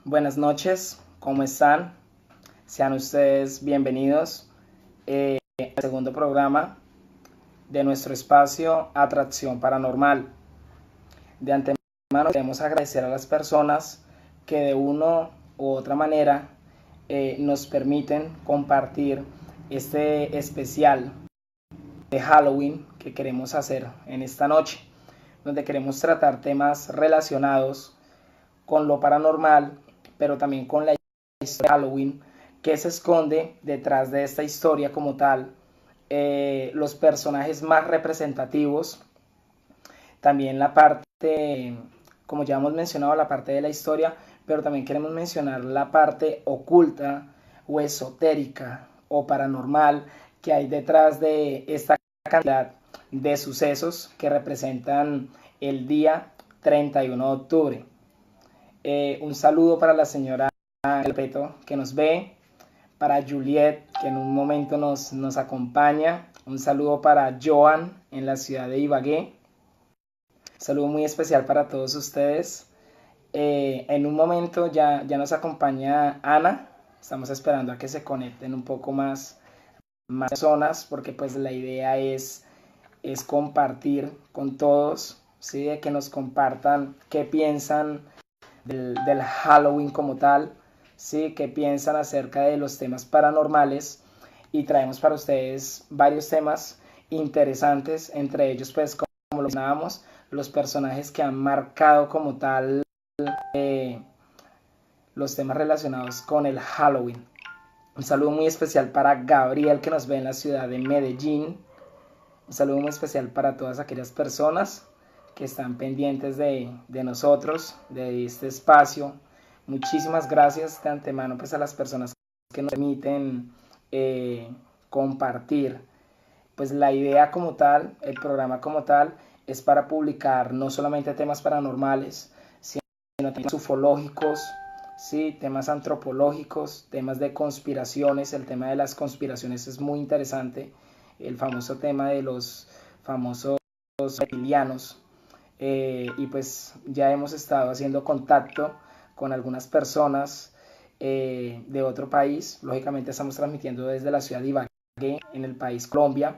Buenas noches, ¿cómo están? Sean ustedes bienvenidos al segundo programa de nuestro espacio Atracción Paranormal. De antemano queremos agradecer a las personas que de una u otra manera nos permiten compartir este especial de Halloween que queremos hacer en esta noche, donde queremos tratar temas relacionados con lo paranormal, pero también con la historia de Halloween, que se esconde detrás de esta historia como tal, los personajes más representativos, también la parte, como ya hemos mencionado, la parte de la historia, pero también queremos mencionar la parte oculta o esotérica o paranormal que hay detrás de esta cantidad de sucesos que representan el día 31 de octubre. Un saludo para la señora Peto que nos ve, para Juliet que en un momento nos acompaña, un saludo para Joan en la ciudad de Ibagué, un saludo muy especial para todos ustedes. En un momento ya nos acompaña Ana, estamos esperando a que se conecten un poco más personas porque pues la idea es compartir con todos, ¿sí? De que nos compartan qué piensan del Halloween como tal, ¿sí? Qué piensan acerca de los temas paranormales, y traemos para ustedes varios temas interesantes, entre ellos pues como lo mencionábamos, los personajes que han marcado como tal eh, los temas relacionados con el Halloween. Un saludo muy especial para Gabriel que nos ve en la ciudad de Medellín. Un saludo muy especial para todas aquellas personas que están pendientes de nosotros, de este espacio. Muchísimas gracias de antemano pues a las personas que nos permiten compartir. Pues la idea como tal, el programa como tal, es para publicar no solamente temas paranormales, sino temas ufológicos, ¿sí? Temas antropológicos, temas de conspiraciones. El tema de las conspiraciones es muy interesante. El famoso tema de los famosos reptilianos. Y pues ya hemos estado haciendo contacto con algunas personas de otro país. Lógicamente estamos transmitiendo desde la ciudad de Ibagué, en el país Colombia.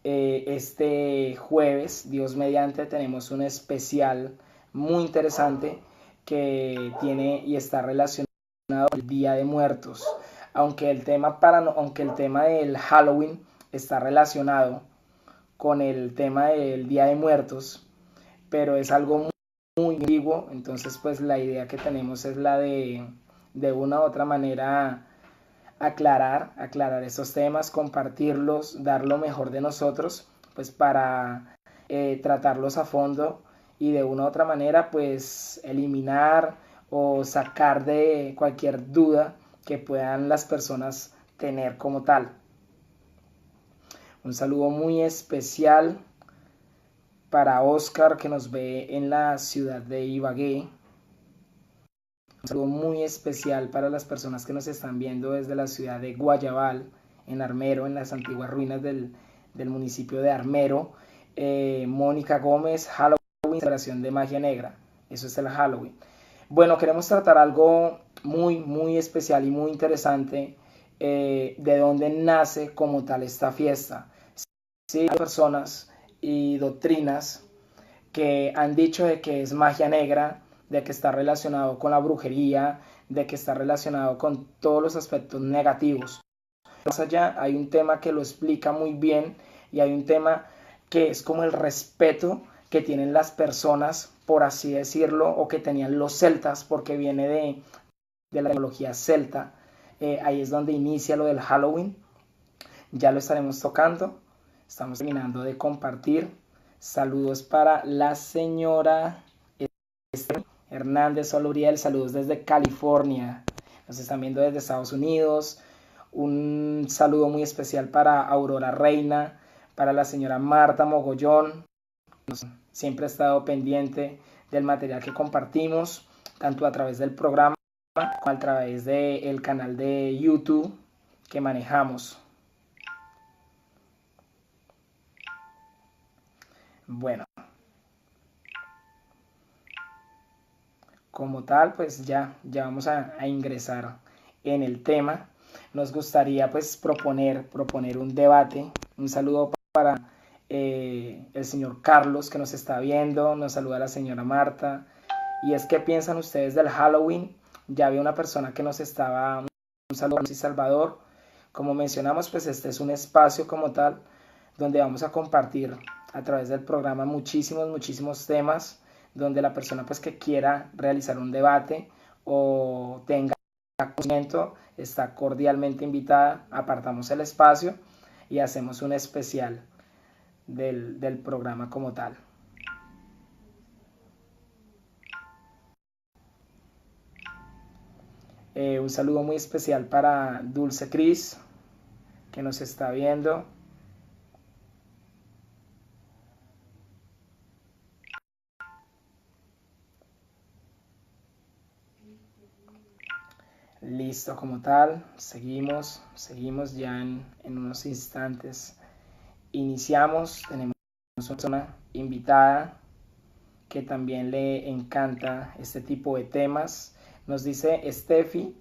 Este jueves, Dios mediante, tenemos un especial muy interesante que tiene y está relacionado con el Día de Muertos. Aunque el tema del Halloween está relacionado con el tema del Día de Muertos, pero es algo muy antiguo. Entonces pues la idea que tenemos es la de una u otra manera aclarar esos temas, compartirlos, dar lo mejor de nosotros, pues para tratarlos a fondo y de una u otra manera pues eliminar o sacar de cualquier duda que puedan las personas tener como tal. Un saludo muy especial para Oscar que nos ve en la ciudad de Ibagué. Un saludo muy especial para las personas que nos están viendo desde la ciudad de Guayabal, en Armero, en las antiguas ruinas del municipio de Armero. Mónica Gómez, Halloween, celebración de magia negra. Eso es el Halloween. Bueno, queremos tratar algo muy especial y muy interesante, de dónde nace como tal esta fiesta. Sí, hay personas y doctrinas que han dicho de que es magia negra, de que está relacionado con la brujería, de que está relacionado con todos los aspectos negativos. Más allá hay un tema que lo explica muy bien, y hay un tema que es como el respeto que tienen las personas, por así decirlo, o que tenían los celtas, porque viene de la tecnología celta. Ahí es donde inicia lo del Halloween. Ya lo estaremos tocando. Estamos terminando de compartir. Saludos para la señora Hernández Oluriel, saludos desde California. Nos están viendo desde Estados Unidos. Un saludo muy especial para Aurora Reina, para la señora Marta Mogollón. Siempre ha estado pendiente del material que compartimos, tanto a través del programa como a través del canal de YouTube que manejamos. Bueno, como tal, pues ya vamos a ingresar en el tema. Nos gustaría pues proponer un debate. Un saludo para el señor Carlos que nos está viendo, nos saluda la señora Marta. Y es que piensan ustedes del Halloween. Ya había una persona que nos estaba, un saludo, sí, Salvador. Como mencionamos, pues este es un espacio como tal donde vamos a compartir a través del programa muchísimos temas, donde la persona pues que quiera realizar un debate o tenga conocimiento está cordialmente invitada. Apartamos el espacio y hacemos un especial del programa como tal. Un saludo muy especial para Dulce Cris, que nos está viendo. Listo, como tal, seguimos ya en unos instantes. Iniciamos, tenemos una persona invitada que también le encanta este tipo de temas. Nos dice Steffi,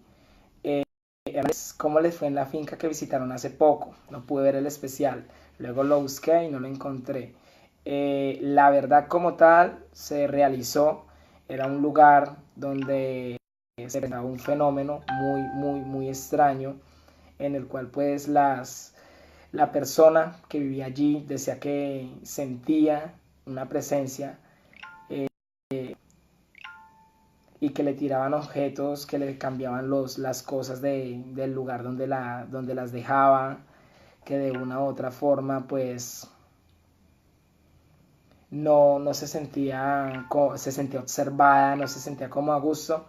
¿cómo les fue en la finca que visitaron hace poco? No pude ver el especial, luego lo busqué y no lo encontré. La verdad como tal se realizó, era un lugar donde se presentaba un fenómeno muy extraño, en el cual pues la persona que vivía allí decía que sentía una presencia y que le tiraban objetos, que le cambiaban las cosas del lugar donde las dejaba, que de una u otra forma pues no se sentía observada, no se sentía como a gusto,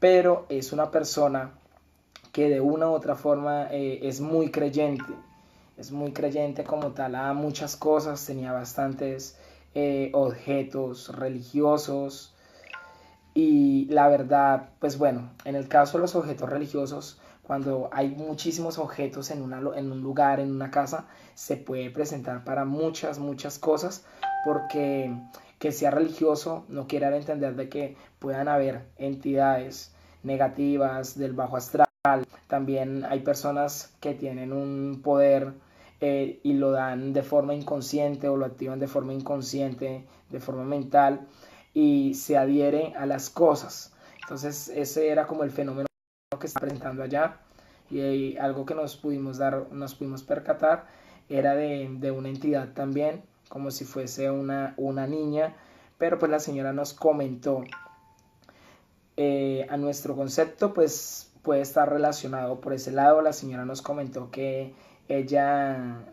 pero es una persona que de una u otra forma es muy creyente como tal a muchas cosas, tenía bastantes objetos religiosos. Y la verdad, pues bueno, en el caso de los objetos religiosos, cuando hay muchísimos objetos en un lugar, en una casa, se puede presentar para muchas cosas, porque que sea religioso no quiere dar a entender de que puedan haber entidades negativas del bajo astral. También hay personas que tienen un poder y lo dan de forma inconsciente o lo activan de forma inconsciente, de forma mental, y se adhiere a las cosas. Entonces ese era como el fenómeno que está presentando allá, y algo que nos pudimos percatar era de una entidad también, como si fuese una niña, pero pues la señora nos comentó, a nuestro concepto pues puede estar relacionado por ese lado. La señora nos comentó que ella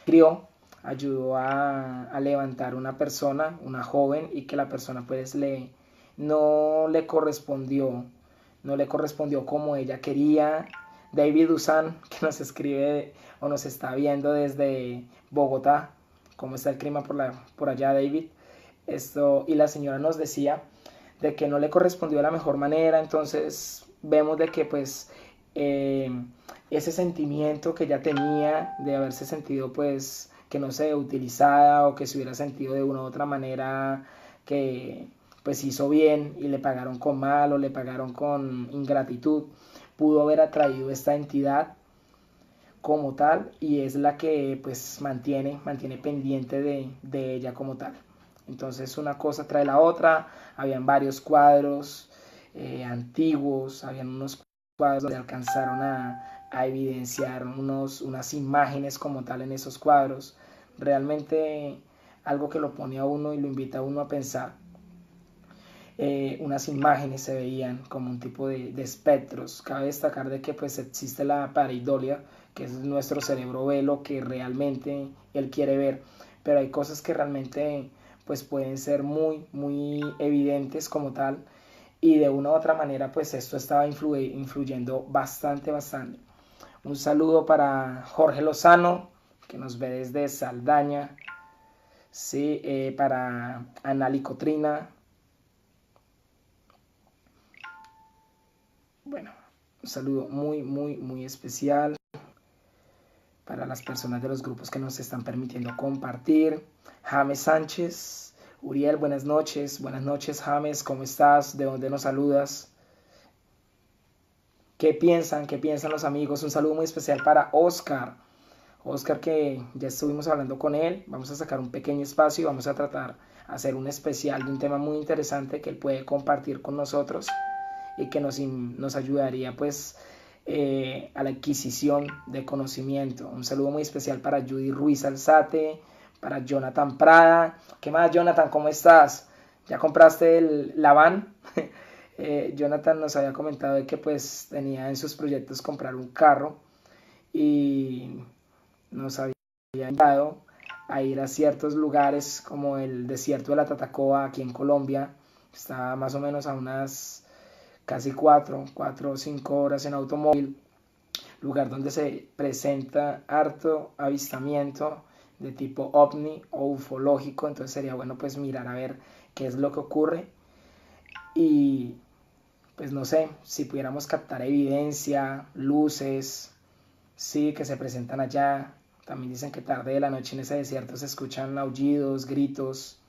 crió, ayudó a levantar una persona, una joven, y que la persona pues no le correspondió, no le correspondió como ella quería. David Usan, que nos escribe o nos está viendo desde Bogotá, cómo está el clima por allá, David. Y la señora nos decía de que no le correspondió de la mejor manera. Entonces vemos de que pues eh, ese sentimiento que ya tenía de haberse sentido pues que no sé, utilizada, o que se hubiera sentido de una u otra manera que pues hizo bien y le pagaron con mal o le pagaron con ingratitud, pudo haber atraído esta entidad como tal, y es la que pues mantiene pendiente de ella como tal. Entonces una cosa trae la otra. Habían varios cuadros antiguos, habían unos cuadros donde alcanzaron a evidenciar unas imágenes como tal en esos cuadros. Realmente algo que lo pone a uno y lo invita a uno a pensar. Unas imágenes se veían como un tipo de espectros. Cabe destacar de que pues existe la pareidolia, que es nuestro cerebro ve lo que realmente él quiere ver, pero hay cosas que realmente pues pueden ser muy evidentes como tal, y de una u otra manera pues esto estaba influyendo bastante. Un saludo para Jorge Lozano, que nos ve desde Saldaña, sí, para Anali Cotrina. Bueno, un saludo muy especial para las personas de los grupos que nos están permitiendo compartir. James Sánchez, Uriel, buenas noches James, ¿cómo estás? ¿De dónde nos saludas? ¿Qué piensan? ¿Qué piensan los amigos? Un saludo muy especial para Oscar. Oscar, que ya estuvimos hablando con él, vamos a sacar un pequeño espacio y vamos a tratar de hacer un especial de un tema muy interesante que él puede compartir con nosotros y que nos ayudaría pues a la adquisición de conocimiento. Un saludo muy especial para Judy Ruiz Alzate, para Jonathan Prada. ¿Qué más, Jonathan? ¿Cómo estás? ¿Ya compraste la van? Jonathan nos había comentado de que pues tenía en sus proyectos comprar un carro y nos había invitado a ir a ciertos lugares como el desierto de la Tatacoa aquí en Colombia. Está más o menos a unas casi 4 o 5 horas en automóvil, lugar donde se presenta harto avistamiento de tipo ovni o ufológico. Entonces sería bueno pues mirar a ver qué es lo que ocurre y pues no sé, si pudiéramos captar evidencia, luces, sí, que se presentan allá. También dicen que tarde de la noche en ese desierto se escuchan aullidos, gritos.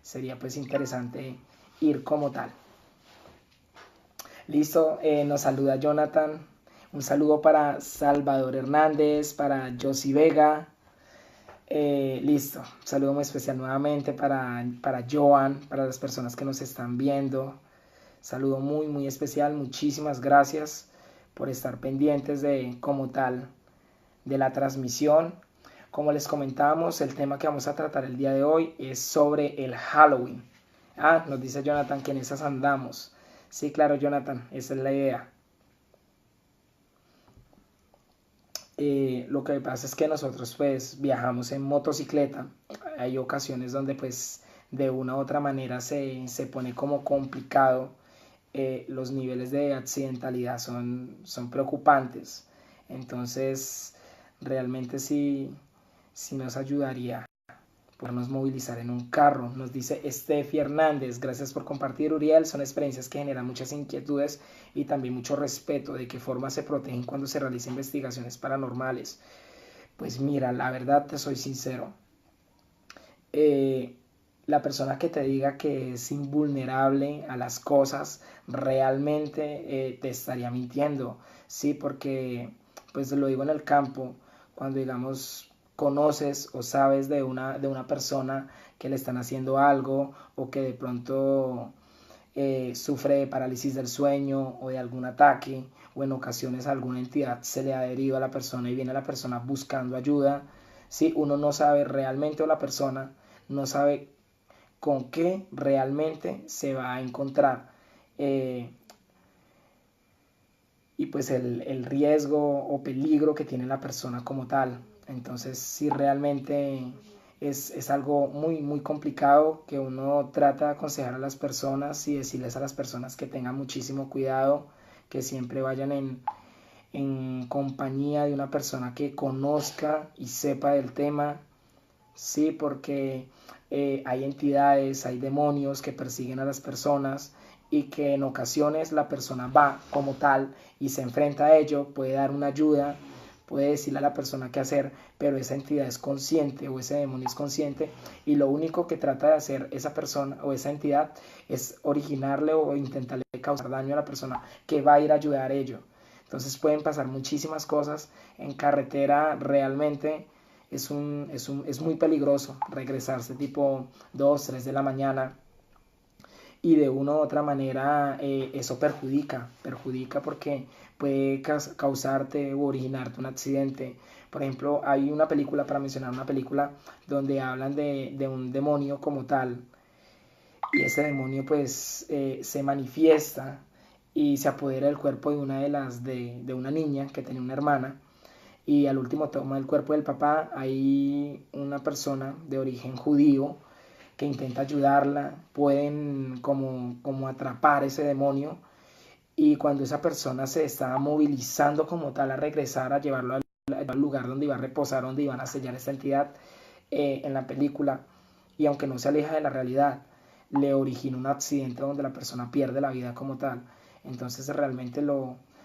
Sería pues interesante ir como tal. Listo, nos saluda Jonathan. Un saludo para Salvador Hernández, para Josie Vega. Listo, un saludo muy especial nuevamente para Joan, para las personas que nos están viendo. Saludo muy, muy especial. Muchísimas gracias por estar pendientes de como tal de la transmisión. Como les comentábamos, el tema que vamos a tratar el día de hoy es sobre el Halloween. Nos dice Jonathan que en esas andamos. Sí, claro, Jonathan, esa es la idea. Lo que pasa es que nosotros pues viajamos en motocicleta. Hay ocasiones donde pues de una u otra manera se pone como complicado. Los niveles de accidentalidad son preocupantes. Entonces realmente sí nos ayudaría podernos movilizar en un carro. Nos dice Steffi Hernández, gracias por compartir, Uriel. Son experiencias que generan muchas inquietudes y también mucho respeto. ¿De qué forma se protegen cuando se realizan investigaciones paranormales? Pues mira, la verdad te soy sincero. La persona que te diga que es invulnerable a las cosas realmente te estaría mintiendo, sí, porque pues lo digo en el campo, cuando digamos conoces o sabes de una persona que le están haciendo algo o que de pronto sufre de parálisis del sueño o de algún ataque o en ocasiones alguna entidad se le adheriva a la persona y viene la persona buscando ayuda, si uno no sabe realmente o la persona no sabe con qué realmente se va a encontrar y pues el riesgo o peligro que tiene la persona como tal. Entonces si realmente es algo muy muy complicado que uno trata de aconsejar a las personas y decirles a las personas que tengan muchísimo cuidado, que siempre vayan en compañía de una persona que conozca y sepa del tema, sí, porque hay entidades, hay demonios que persiguen a las personas y que en ocasiones la persona va como tal y se enfrenta a ello, puede dar una ayuda, puede decirle a la persona qué hacer, pero esa entidad es consciente o ese demonio es consciente y lo único que trata de hacer esa persona o esa entidad es originarle o intentarle causar daño a la persona que va a ir a ayudar a ello. Entonces pueden pasar muchísimas cosas en carretera. Realmente es muy peligroso regresarse tipo 2, 3 de la mañana y de una u otra manera eso perjudica porque puede causarte o originarte un accidente. Por ejemplo, hay una película, para mencionar una película, donde hablan de un demonio como tal y ese demonio pues se manifiesta y se apodera del cuerpo de de una niña que tenía una hermana y al último toma el cuerpo del papá. Hay una persona de origen judío que intenta ayudarla, pueden como atrapar ese demonio y cuando esa persona se está movilizando como tal a regresar, a llevarlo al lugar donde iba a reposar, donde iban a sellar esta entidad en la película, y aunque no se aleja de la realidad, le origina un accidente donde la persona pierde la vida como tal. Entonces realmente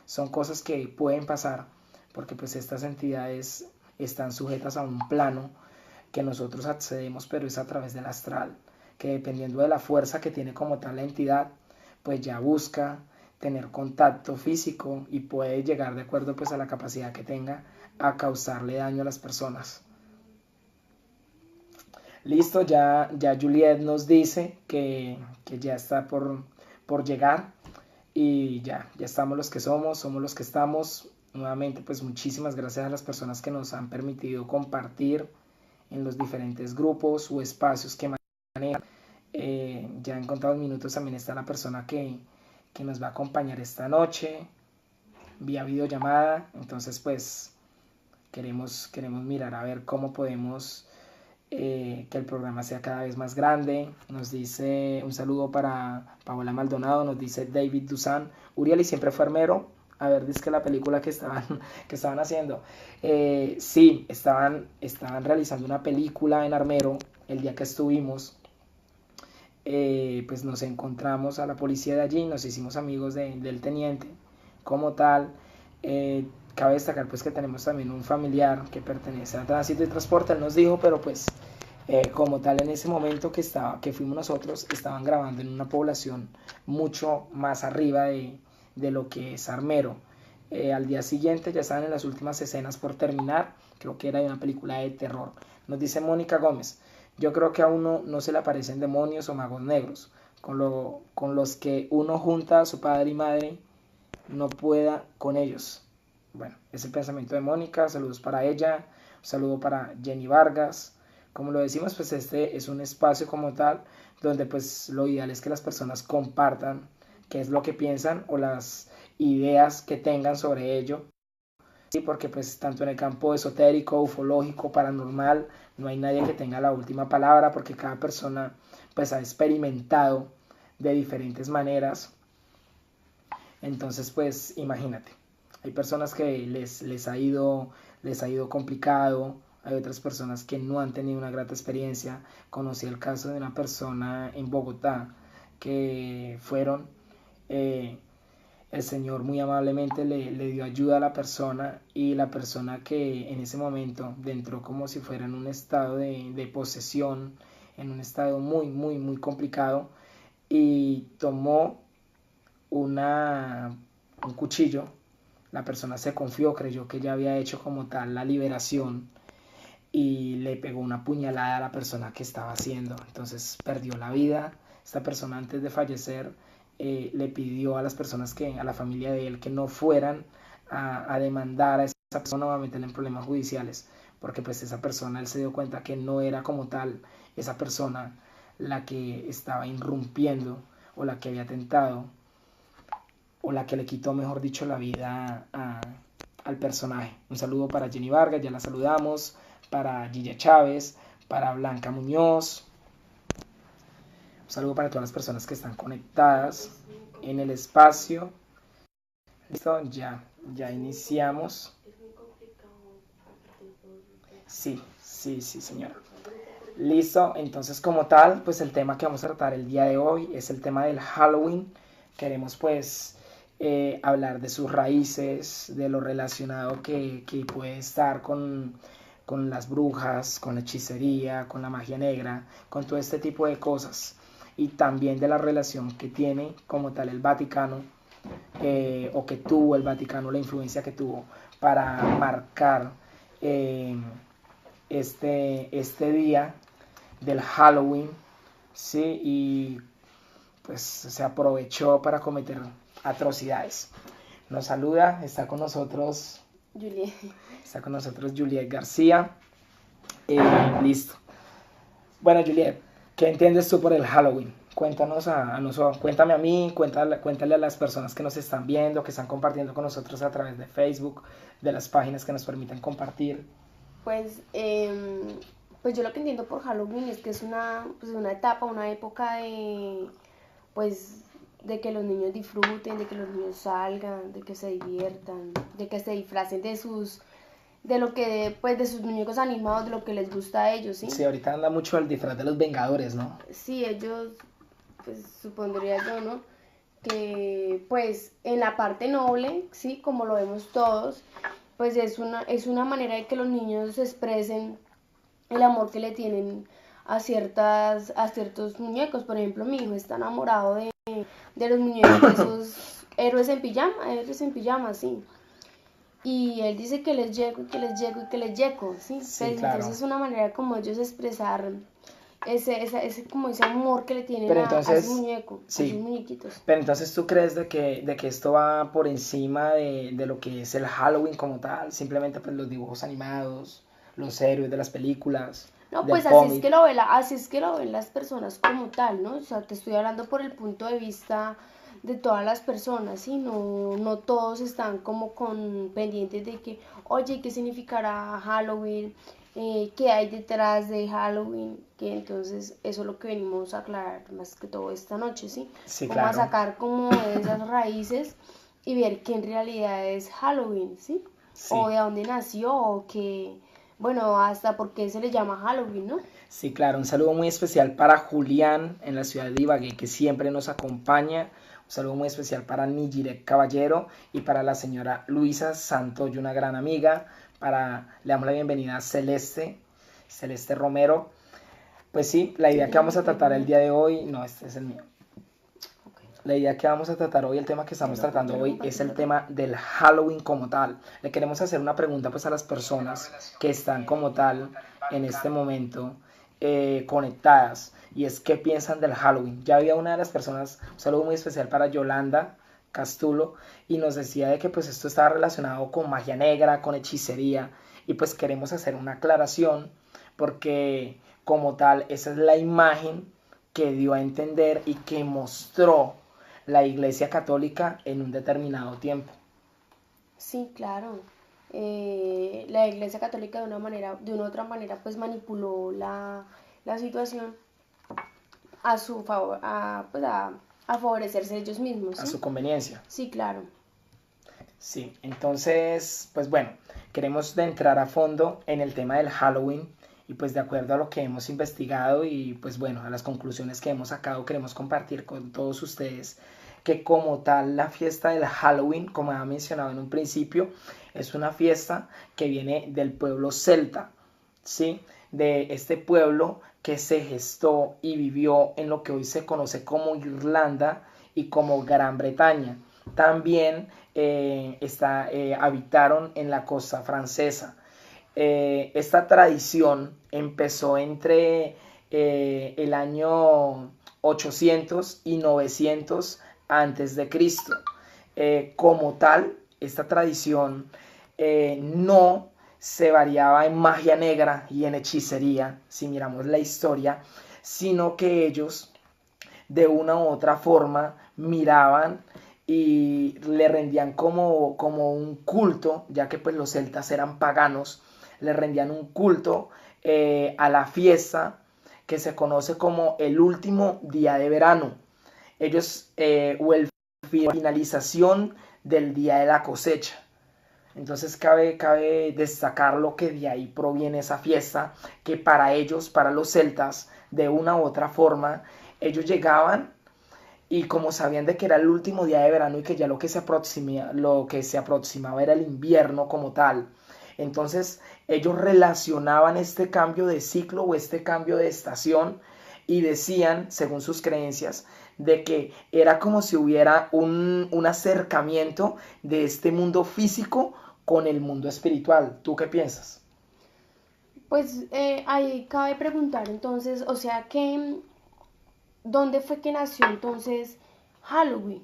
son cosas que pueden pasar porque pues estas entidades están sujetas a un plano que nosotros accedemos, pero es a través del astral, que dependiendo de la fuerza que tiene como tal la entidad, pues ya busca tener contacto físico y puede llegar de acuerdo pues a la capacidad que tenga a causarle daño a las personas. Listo, ya Juliet nos dice que ya está por llegar y ya estamos los que somos los que estamos. Nuevamente pues muchísimas gracias a las personas que nos han permitido compartir en los diferentes grupos o espacios que manejan. Ya en contados minutos también está la persona que nos va a acompañar esta noche vía videollamada. Entonces pues queremos mirar a ver cómo podemos que el programa sea cada vez más grande. Nos dice un saludo para Paola Maldonado, nos dice David Dusan, Uriel y siempre fue armero. A ver, dice que la película que estaban haciendo. Sí, estaban realizando una película en Armero el día que estuvimos. Pues nos encontramos a la policía de allí, nos hicimos amigos del teniente como tal. Cabe destacar pues que tenemos también un familiar que pertenece a Tránsito y Transporte. Él nos dijo, pero pues como tal en ese momento que fuimos nosotros, estaban grabando en una población mucho más arriba de lo que es Armero. Al día siguiente ya estaban en las últimas escenas por terminar, creo que era de una película de terror. Nos dice Mónica Gómez, yo creo que a uno no se le aparecen demonios o magos negros, con los que uno junta a su padre y madre no pueda con ellos. Bueno, es el pensamiento de Mónica, saludos para ella, un saludo para Jenny Vargas. Como lo decimos, pues este es un espacio como tal, donde pues lo ideal es que las personas compartan qué es lo que piensan o las ideas que tengan sobre ello. Sí, porque pues tanto en el campo esotérico, ufológico, paranormal, no hay nadie que tenga la última palabra, porque cada persona pues ha experimentado de diferentes maneras. Entonces pues imagínate, hay personas que les ha ido complicado, hay otras personas que no han tenido una grata experiencia. Conocí el caso de una persona en Bogotá que fueron, el Señor muy amablemente le dio ayuda a la persona, y la persona que en ese momento entró como si fuera en un estado de posesión, en un estado muy complicado, y tomó un cuchillo. La persona se confió, creyó que ya había hecho como tal la liberación y le pegó una puñalada a la persona que estaba haciendo. Entonces perdió la vida. Esta persona antes de fallecer le pidió a las personas a la familia de él, que no fueran a demandar a esa persona o a meterle en problemas judiciales, porque pues esa persona, él se dio cuenta que no era como tal esa persona la que estaba irrumpiendo o la que había tentado o la que le quitó, mejor dicho, la vida al personaje. Un saludo para Jenny Vargas, ya la saludamos, para Gilla Chávez, para Blanca Muñoz. Un saludo para todas las personas que están conectadas en el espacio. Listo, ya iniciamos. Sí, señora. Listo, entonces como tal, pues el tema que vamos a tratar el día de hoy es el tema del Halloween. Queremos pues hablar de sus raíces, de lo relacionado que puede estar con las brujas, con la hechicería, con la magia negra, con todo este tipo de cosas, y también de la relación que tiene como tal el Vaticano, o que tuvo el Vaticano, la influencia que tuvo para marcar este día del Halloween, ¿sí? Y pues se aprovechó para cometer atrocidades. Nos saluda, está con nosotros Juliet. Está con nosotros Juliet García. Listo. Bueno, Juliet, ¿qué entiendes tú por el Halloween? Cuéntanos cuéntame a mí, cuéntale a las personas que nos están viendo, que están compartiendo con nosotros a través de Facebook, de las páginas que nos permiten compartir. Pues yo lo que entiendo por Halloween es que es una etapa, una época de que los niños disfruten, de que los niños salgan, de que se diviertan, de que se disfracen de sus muñecos animados, de lo que les gusta a ellos, ¿sí? Sí, ahorita anda mucho el disfraz de los Vengadores, ¿no? Sí, ellos, pues supondría yo, ¿no? Que pues en la parte noble, ¿sí? Como lo vemos todos, pues es una manera de que los niños expresen el amor que le tienen a ciertos muñecos. Por ejemplo, mi hijo está enamorado de los muñecos, de esos héroes en pijama, sí. Y él dice que les llego, y que les llego, y que les llego, ¿sí? Sí, Pues, claro. entonces es una manera como ellos expresar como ese amor que le tienen Pero a entonces, ese muñeco, a sí. sus muñequitos. Pero entonces tú crees de que esto va por encima de lo que es el Halloween como tal, simplemente pues los dibujos animados, los héroes de las películas, No, del pues así es que cómic. lo así es que lo ven las personas como tal, ¿no? O sea, te estoy hablando por el punto de vista de todas las personas, ¿sí? No, no todos están como con pendientes de que, oye, ¿qué significará Halloween? ¿Qué hay detrás de Halloween? Que entonces eso es lo que venimos a aclarar más que todo esta noche, ¿sí? Sí, Como a claro. sacar como esas raíces y ver qué en realidad es Halloween, ¿sí? Sí. O de dónde nació, o que, bueno, hasta por qué se le llama Halloween, ¿no? Sí, claro, un saludo muy especial para Julián en la ciudad de Ibagué, que siempre nos acompaña. Un saludo muy especial para Nijirek Caballero y para la señora Luisa Santoyo, una gran amiga. Le damos la bienvenida a Celeste Romero. Pues sí, la idea que vamos a tratar el día de hoy, no, este es el mío. La idea que vamos a tratar hoy, el tema que estamos tratando hoy es el tema del Halloween como tal. Le queremos hacer una pregunta pues a las personas que están como tal en este momento conectadas, y es qué piensan del Halloween. Ya había una de las personas, un saludo muy especial para Yolanda Castulo, y nos decía de que pues esto estaba relacionado con magia negra, con hechicería, y pues queremos hacer una aclaración porque como tal esa es la imagen que dio a entender y que mostró la Iglesia Católica en un determinado tiempo. Sí, claro. La Iglesia Católica de una otra manera, pues manipuló la situación a su favor, pues a favorecerse ellos mismos, ¿sí? A su conveniencia. Sí, claro. Sí, entonces, pues bueno, queremos entrar a fondo en el tema del Halloween y pues de acuerdo a lo que hemos investigado y pues bueno, a las conclusiones que hemos sacado, queremos compartir con todos ustedes que como tal la fiesta del Halloween, como había mencionado en un principio, es una fiesta que viene del pueblo celta, ¿sí? De este pueblo que se gestó y vivió en lo que hoy se conoce como Irlanda y como Gran Bretaña. También habitaron en la costa francesa. Esta tradición empezó entre el año 800 y 900 antes de Cristo. Como tal, esta tradición no se variaba en magia negra y en hechicería, si miramos la historia, sino que ellos de una u otra forma miraban y le rendían como un culto, ya que pues los celtas eran paganos, le rendían un culto a la fiesta que se conoce como el último día de verano. Ellos, o el finalización del día de la cosecha. Entonces cabe destacar que de ahí proviene esa fiesta, que para ellos, para los celtas, de una u otra forma, ellos llegaban y como sabían de que era el último día de verano y que ya lo que se aproximaba era el invierno como tal, entonces ellos relacionaban este cambio de ciclo o este cambio de estación y decían, según sus creencias, de que era como si hubiera un acercamiento de este mundo físico con el mundo espiritual. ¿Tú qué piensas? Pues ahí cabe preguntar entonces, o sea que, ¿dónde fue que nació entonces Halloween?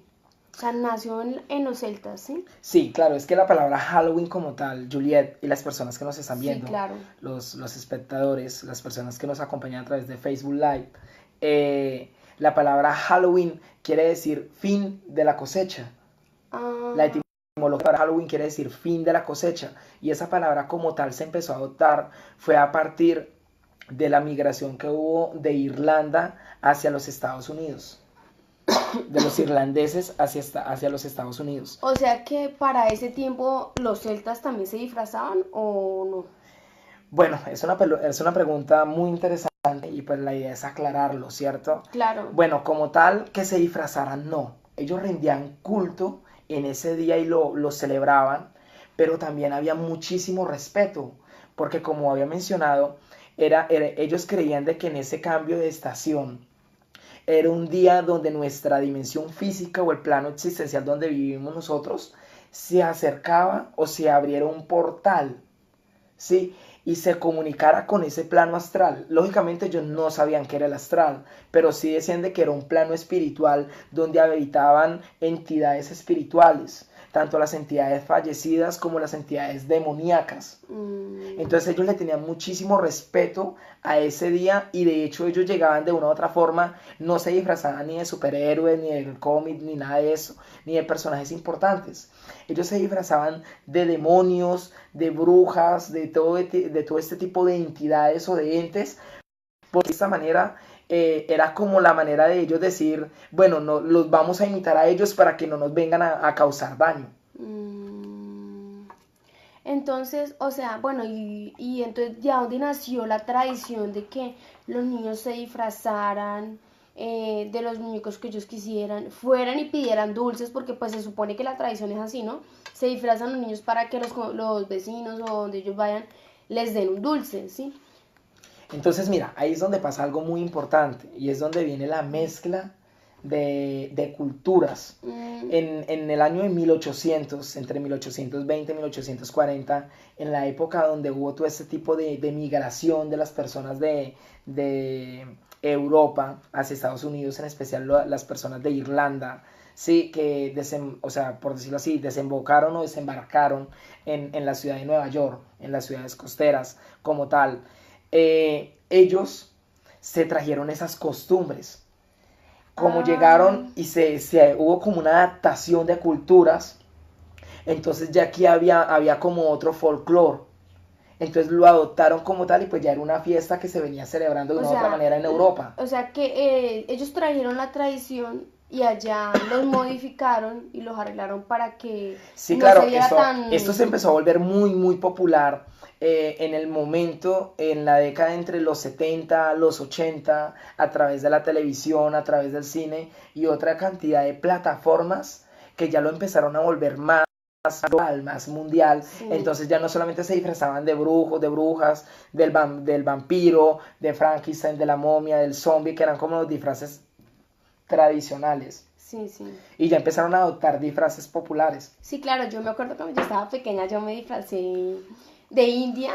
O sea, nació en los celtas, ¿sí? Sí, claro, es que la palabra Halloween como tal, Juliet, y las personas que nos están Sí, viendo, claro. los espectadores, las personas que nos acompañan a través de Facebook Live, la palabra Halloween quiere decir fin de la cosecha. La etimología para Halloween quiere decir fin de la cosecha, y esa palabra como tal se empezó a adoptar fue a partir de la migración que hubo de Irlanda hacia los Estados Unidos, de los irlandeses hacia los Estados Unidos. O sea que para ese tiempo los celtas también se disfrazaban o no. Bueno, es una pregunta muy interesante y pues la idea es aclararlo, ¿cierto? Claro. Bueno, como tal, que se disfrazaran, no. Ellos rendían culto en ese día y lo celebraban, pero también había muchísimo respeto, porque como había mencionado, ellos creían de que en ese cambio de estación era un día donde nuestra dimensión física o el plano existencial donde vivimos nosotros se acercaba o se abriera un portal, ¿sí? Y se comunicara con ese plano astral. Lógicamente ellos no sabían qué era el astral, pero sí decían de que era un plano espiritual donde habitaban entidades espirituales, tanto las entidades fallecidas como las entidades demoníacas. Entonces ellos le tenían muchísimo respeto a ese día y de hecho ellos llegaban de una u otra forma, no se disfrazaban ni de superhéroes, ni del cómic, ni nada de eso, ni de personajes importantes. Ellos se disfrazaban de demonios, de brujas, de todo este tipo de entidades o de entes. Por esta manera era como la manera de ellos decir, bueno, no, los vamos a imitar a ellos para que no nos vengan a causar daño. Entonces, o sea, bueno, y entonces ya dónde nació la tradición de que los niños se disfrazaran de los muñecos que ellos quisieran, fueran y pidieran dulces, porque pues se supone que la tradición es así, ¿no? Se disfrazan los niños para que los vecinos o donde ellos vayan les den un dulce, ¿sí? Entonces, mira, ahí es donde pasa algo muy importante y es donde viene la mezcla de culturas. En el año de 1800, entre 1820 y 1840, en la época donde hubo todo este tipo de migración de las personas de Europa hacia Estados Unidos, en especial las personas de Irlanda, sí, que, o sea, por decirlo así, desembocaron o desembarcaron en la ciudad de Nueva York, en las ciudades costeras como tal. Ellos se trajeron esas costumbres. Como llegaron y hubo como una adaptación de culturas, entonces ya aquí había como otro folclore. Entonces lo adoptaron como tal y pues ya era una fiesta que se venía celebrando de una u otra manera en Europa. O sea que ellos trajeron la tradición y allá los modificaron y los arreglaron para que sí, claro, esto se empezó a volver muy, muy popular en el momento, en la década entre los 70, los 80, a través de la televisión, a través del cine y otra cantidad de plataformas que ya lo empezaron a volver más global, más mundial. Sí. Entonces ya no solamente se disfrazaban de brujos, de brujas, del vampiro, de Frankenstein, de la momia, del zombie, que eran como los disfraces tradicionales. Sí, sí. Y ya empezaron a adoptar disfraces populares. Sí, claro, yo me acuerdo cuando yo estaba pequeña, yo me disfracé de india,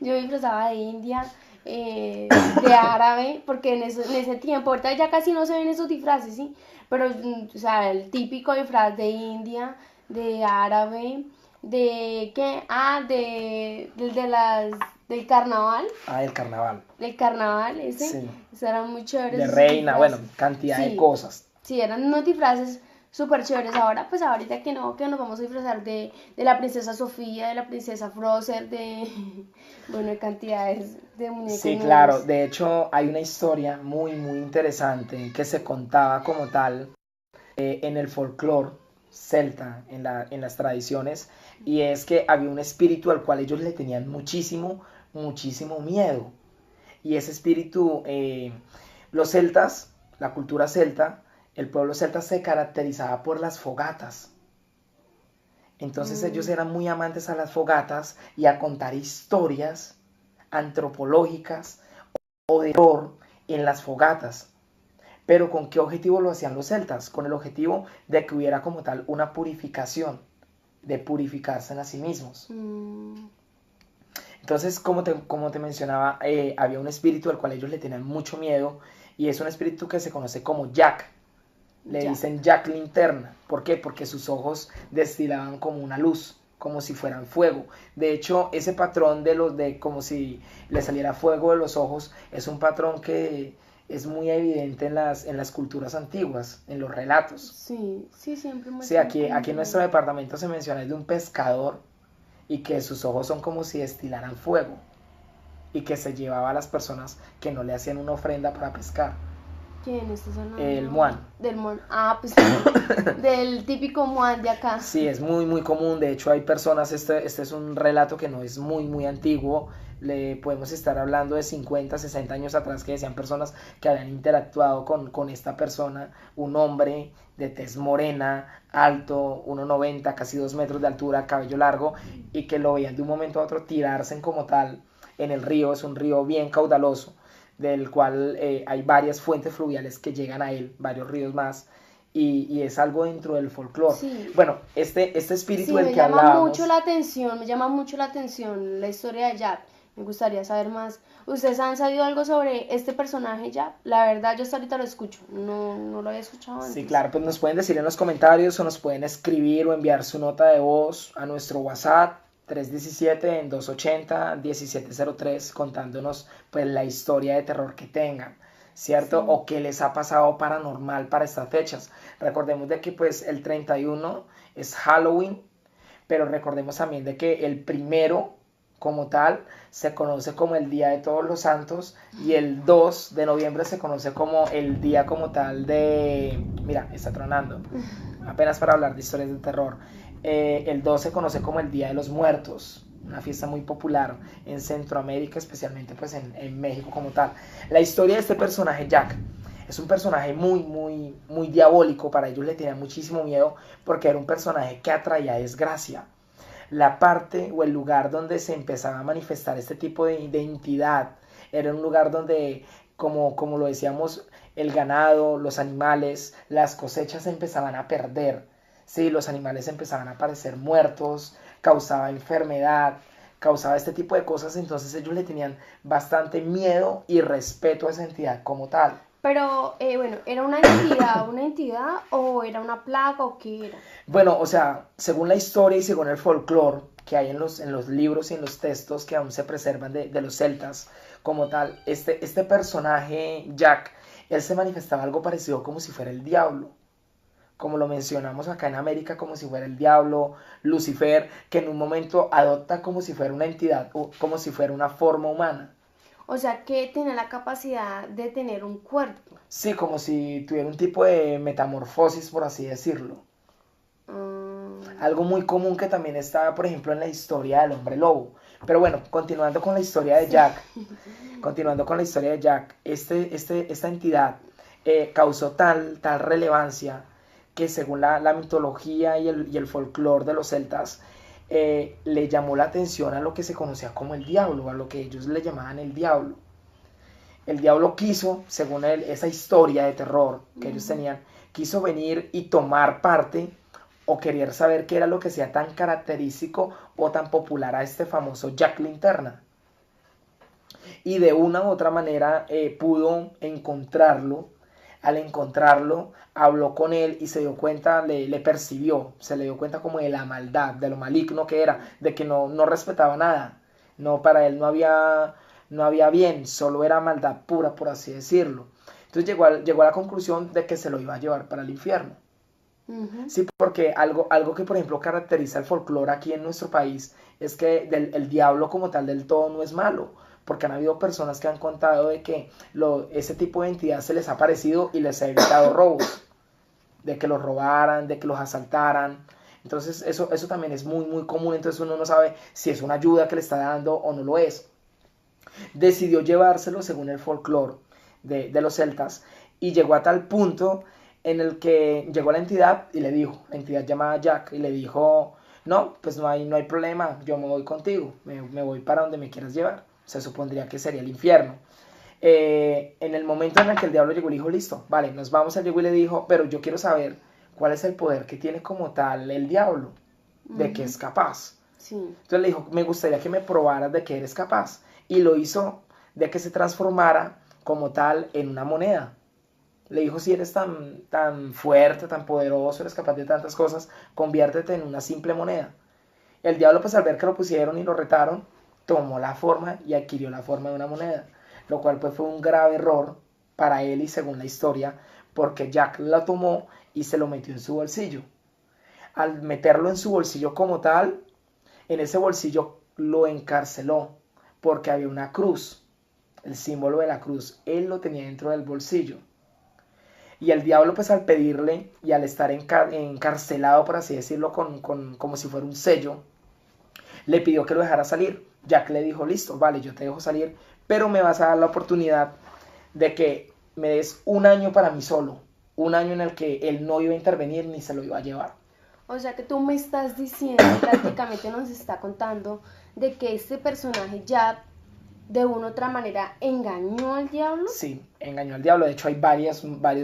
yo me disfrazaba de india, de árabe, porque en ese tiempo, ahorita ya casi no se ven esos disfraces, ¿sí? Pero, o sea, el típico disfraz de india, de árabe, de, ¿qué? Del carnaval. Del carnaval. Del carnaval, ese. Sí. Eso eran muy chéveres. De reina, bueno, cantidad de cosas. Sí, eran unos disfraces súper chéveres. Ahora, pues ahorita que nos vamos a disfrazar de la princesa Sofía, de la princesa Frozen, bueno, de cantidades de muñecos. Sí, claro. De hecho, hay una historia muy, muy interesante que se contaba como tal en el folclore celta, en las tradiciones, y es que había un espíritu al cual ellos le tenían muchísimo, muchísimo miedo. Y ese espíritu, los celtas, la cultura celta, el pueblo celta se caracterizaba por las fogatas. Entonces ellos eran muy amantes a las fogatas y a contar historias antropológicas o de horror en las fogatas. Pero ¿con qué objetivo lo hacían los celtas? Con el objetivo de que hubiera como tal una purificación, de purificarse a sí mismos. Entonces, como te mencionaba, había un espíritu al cual ellos le tenían mucho miedo y es un espíritu que se conoce como Jack. Le dicen Jack Linterna. ¿Por qué? Porque sus ojos destilaban como una luz, como si fueran fuego. De hecho, ese patrón de como si le saliera fuego de los ojos es un patrón que es muy evidente en las culturas antiguas, en los relatos. Sí, sí, siempre. Sí, aquí en nuestro departamento se menciona de un pescador y que sus ojos son como si destilaran fuego y que se llevaba a las personas que no le hacían una ofrenda para pescar. ¿Quién está sonando? El muán. Del muán. Ah, pues del típico muán de acá. Sí, es muy, muy común. De hecho, hay personas, este es un relato que no es muy, muy antiguo. Le podemos estar hablando de 50, 60 años atrás que decían personas que habían interactuado con esta persona, un hombre de tez morena, alto, 1,90, casi 2 metros de altura, cabello largo, y que lo veían de un momento a otro tirarse como tal en el río, es un río bien caudaloso, del cual hay varias fuentes fluviales que llegan a él, varios ríos más, y es algo dentro del folclore. Sí. Bueno, este espíritu Sí, del me que llama hablábamos... me llama mucho la atención la historia de Jack. Me gustaría saber más. ¿Ustedes han sabido algo sobre este personaje Jack? La verdad, yo hasta ahorita lo escucho. No lo había escuchado antes. Sí, claro, pues nos pueden decir en los comentarios o nos pueden escribir o enviar su nota de voz a nuestro WhatsApp 317-280-1703 contándonos pues la historia de terror que tengan, ¿cierto? Sí. O qué les ha pasado paranormal para estas fechas. Recordemos de que pues el 31 es Halloween, pero recordemos también de que el primero como tal se conoce como el Día de Todos los Santos y el 2 de noviembre se conoce como el día como tal de... Mira, está tronando. Apenas para hablar de historias de terror. El 2 se conoce como el Día de los Muertos, una fiesta muy popular en Centroamérica, especialmente pues en México como tal. La historia de este personaje Jack es un personaje muy diabólico. Para ellos le tenían muchísimo miedo porque era un personaje que atraía desgracia. La parte o el lugar donde se empezaba a manifestar este tipo de entidad era un lugar donde, como lo decíamos, el ganado, los animales, las cosechas se empezaban a perder. Sí, los animales empezaban a aparecer muertos, causaba enfermedad, causaba este tipo de cosas, entonces ellos le tenían bastante miedo y respeto a esa entidad como tal. Pero, bueno, ¿era una entidad o era una plaga o qué era? Bueno, o sea, según la historia y según el folclore que hay en los libros y en los textos que aún se preservan de los celtas, como tal, este personaje, Jack, él se manifestaba algo parecido como si fuera el diablo. Como lo mencionamos acá en América, como si fuera el diablo, Lucifer, que en un momento adopta como si fuera una entidad, o como si fuera una forma humana. O sea, que tenía la capacidad de tener un cuerpo. Sí, como si tuviera un tipo de metamorfosis, por así decirlo. Algo muy común que también está, por ejemplo, en la historia del hombre lobo. Pero bueno, continuando con la historia de Jack, esta entidad causó tal relevancia que según la mitología y el folclore de los celtas, le llamó la atención a lo que se conocía como el diablo, a lo que ellos le llamaban el diablo. El diablo quiso, según esa historia de terror que ellos tenían, quiso venir y tomar parte o querer saber qué era lo que hacía tan característico o tan popular a este famoso Jack Linterna. Y de una u otra manera pudo encontrarlo. Al encontrarlo, habló con él y se dio cuenta, le percibió, se le dio cuenta como de la maldad, de lo maligno que era, de que no respetaba nada. No, para él no había bien, solo era maldad pura, por así decirlo. Entonces llegó a la conclusión de que se lo iba a llevar para el infierno. Sí, porque algo que, por ejemplo, caracteriza el folclore aquí en nuestro país es que el diablo como tal del todo no es malo, porque han habido personas que han contado de que ese tipo de entidad se les ha aparecido y les ha evitado robos, de que los robaran, de que los asaltaran. Entonces eso también es muy común, entonces uno no sabe si es una ayuda que le está dando o no lo es. Decidió llevárselo según el folclore de los celtas y llegó a tal punto en el que llegó la entidad y le dijo, la entidad llamada Jack, y le dijo, no, pues no hay problema, yo me voy contigo, me voy para donde me quieras llevar. Se supondría que sería el infierno. En el momento en el que el diablo llegó, le dijo, listo, vale, nos vamos. Él llegó y le dijo, pero yo quiero saber cuál es el poder que tiene como tal el diablo, de que es capaz. Sí. Entonces le dijo, me gustaría que me probaras de que eres capaz. Y lo hizo de que se transformara como tal en una moneda. Le dijo, si eres tan fuerte, tan poderoso, eres capaz de tantas cosas, conviértete en una simple moneda. El diablo, pues al ver que lo pusieron y lo retaron, tomó la forma y adquirió la forma de una moneda, lo cual pues fue un grave error para él y según la historia, porque Jack la tomó y se lo metió en su bolsillo. Al meterlo en su bolsillo como tal, en ese bolsillo lo encarceló porque había una cruz, el símbolo de la cruz, él lo tenía dentro del bolsillo. Y el diablo, pues al pedirle y al estar encarcelado, por así decirlo, como si fuera un sello, le pidió que lo dejara salir. Jack le dijo, listo, vale, yo te dejo salir, pero me vas a dar la oportunidad de que me des un año para mí solo. Un año en el que él no iba a intervenir ni se lo iba a llevar. O sea que tú me estás diciendo, prácticamente nos está contando, de que este personaje Jack de una u otra manera engañó al diablo. Sí, engañó al diablo. De hecho, hay varios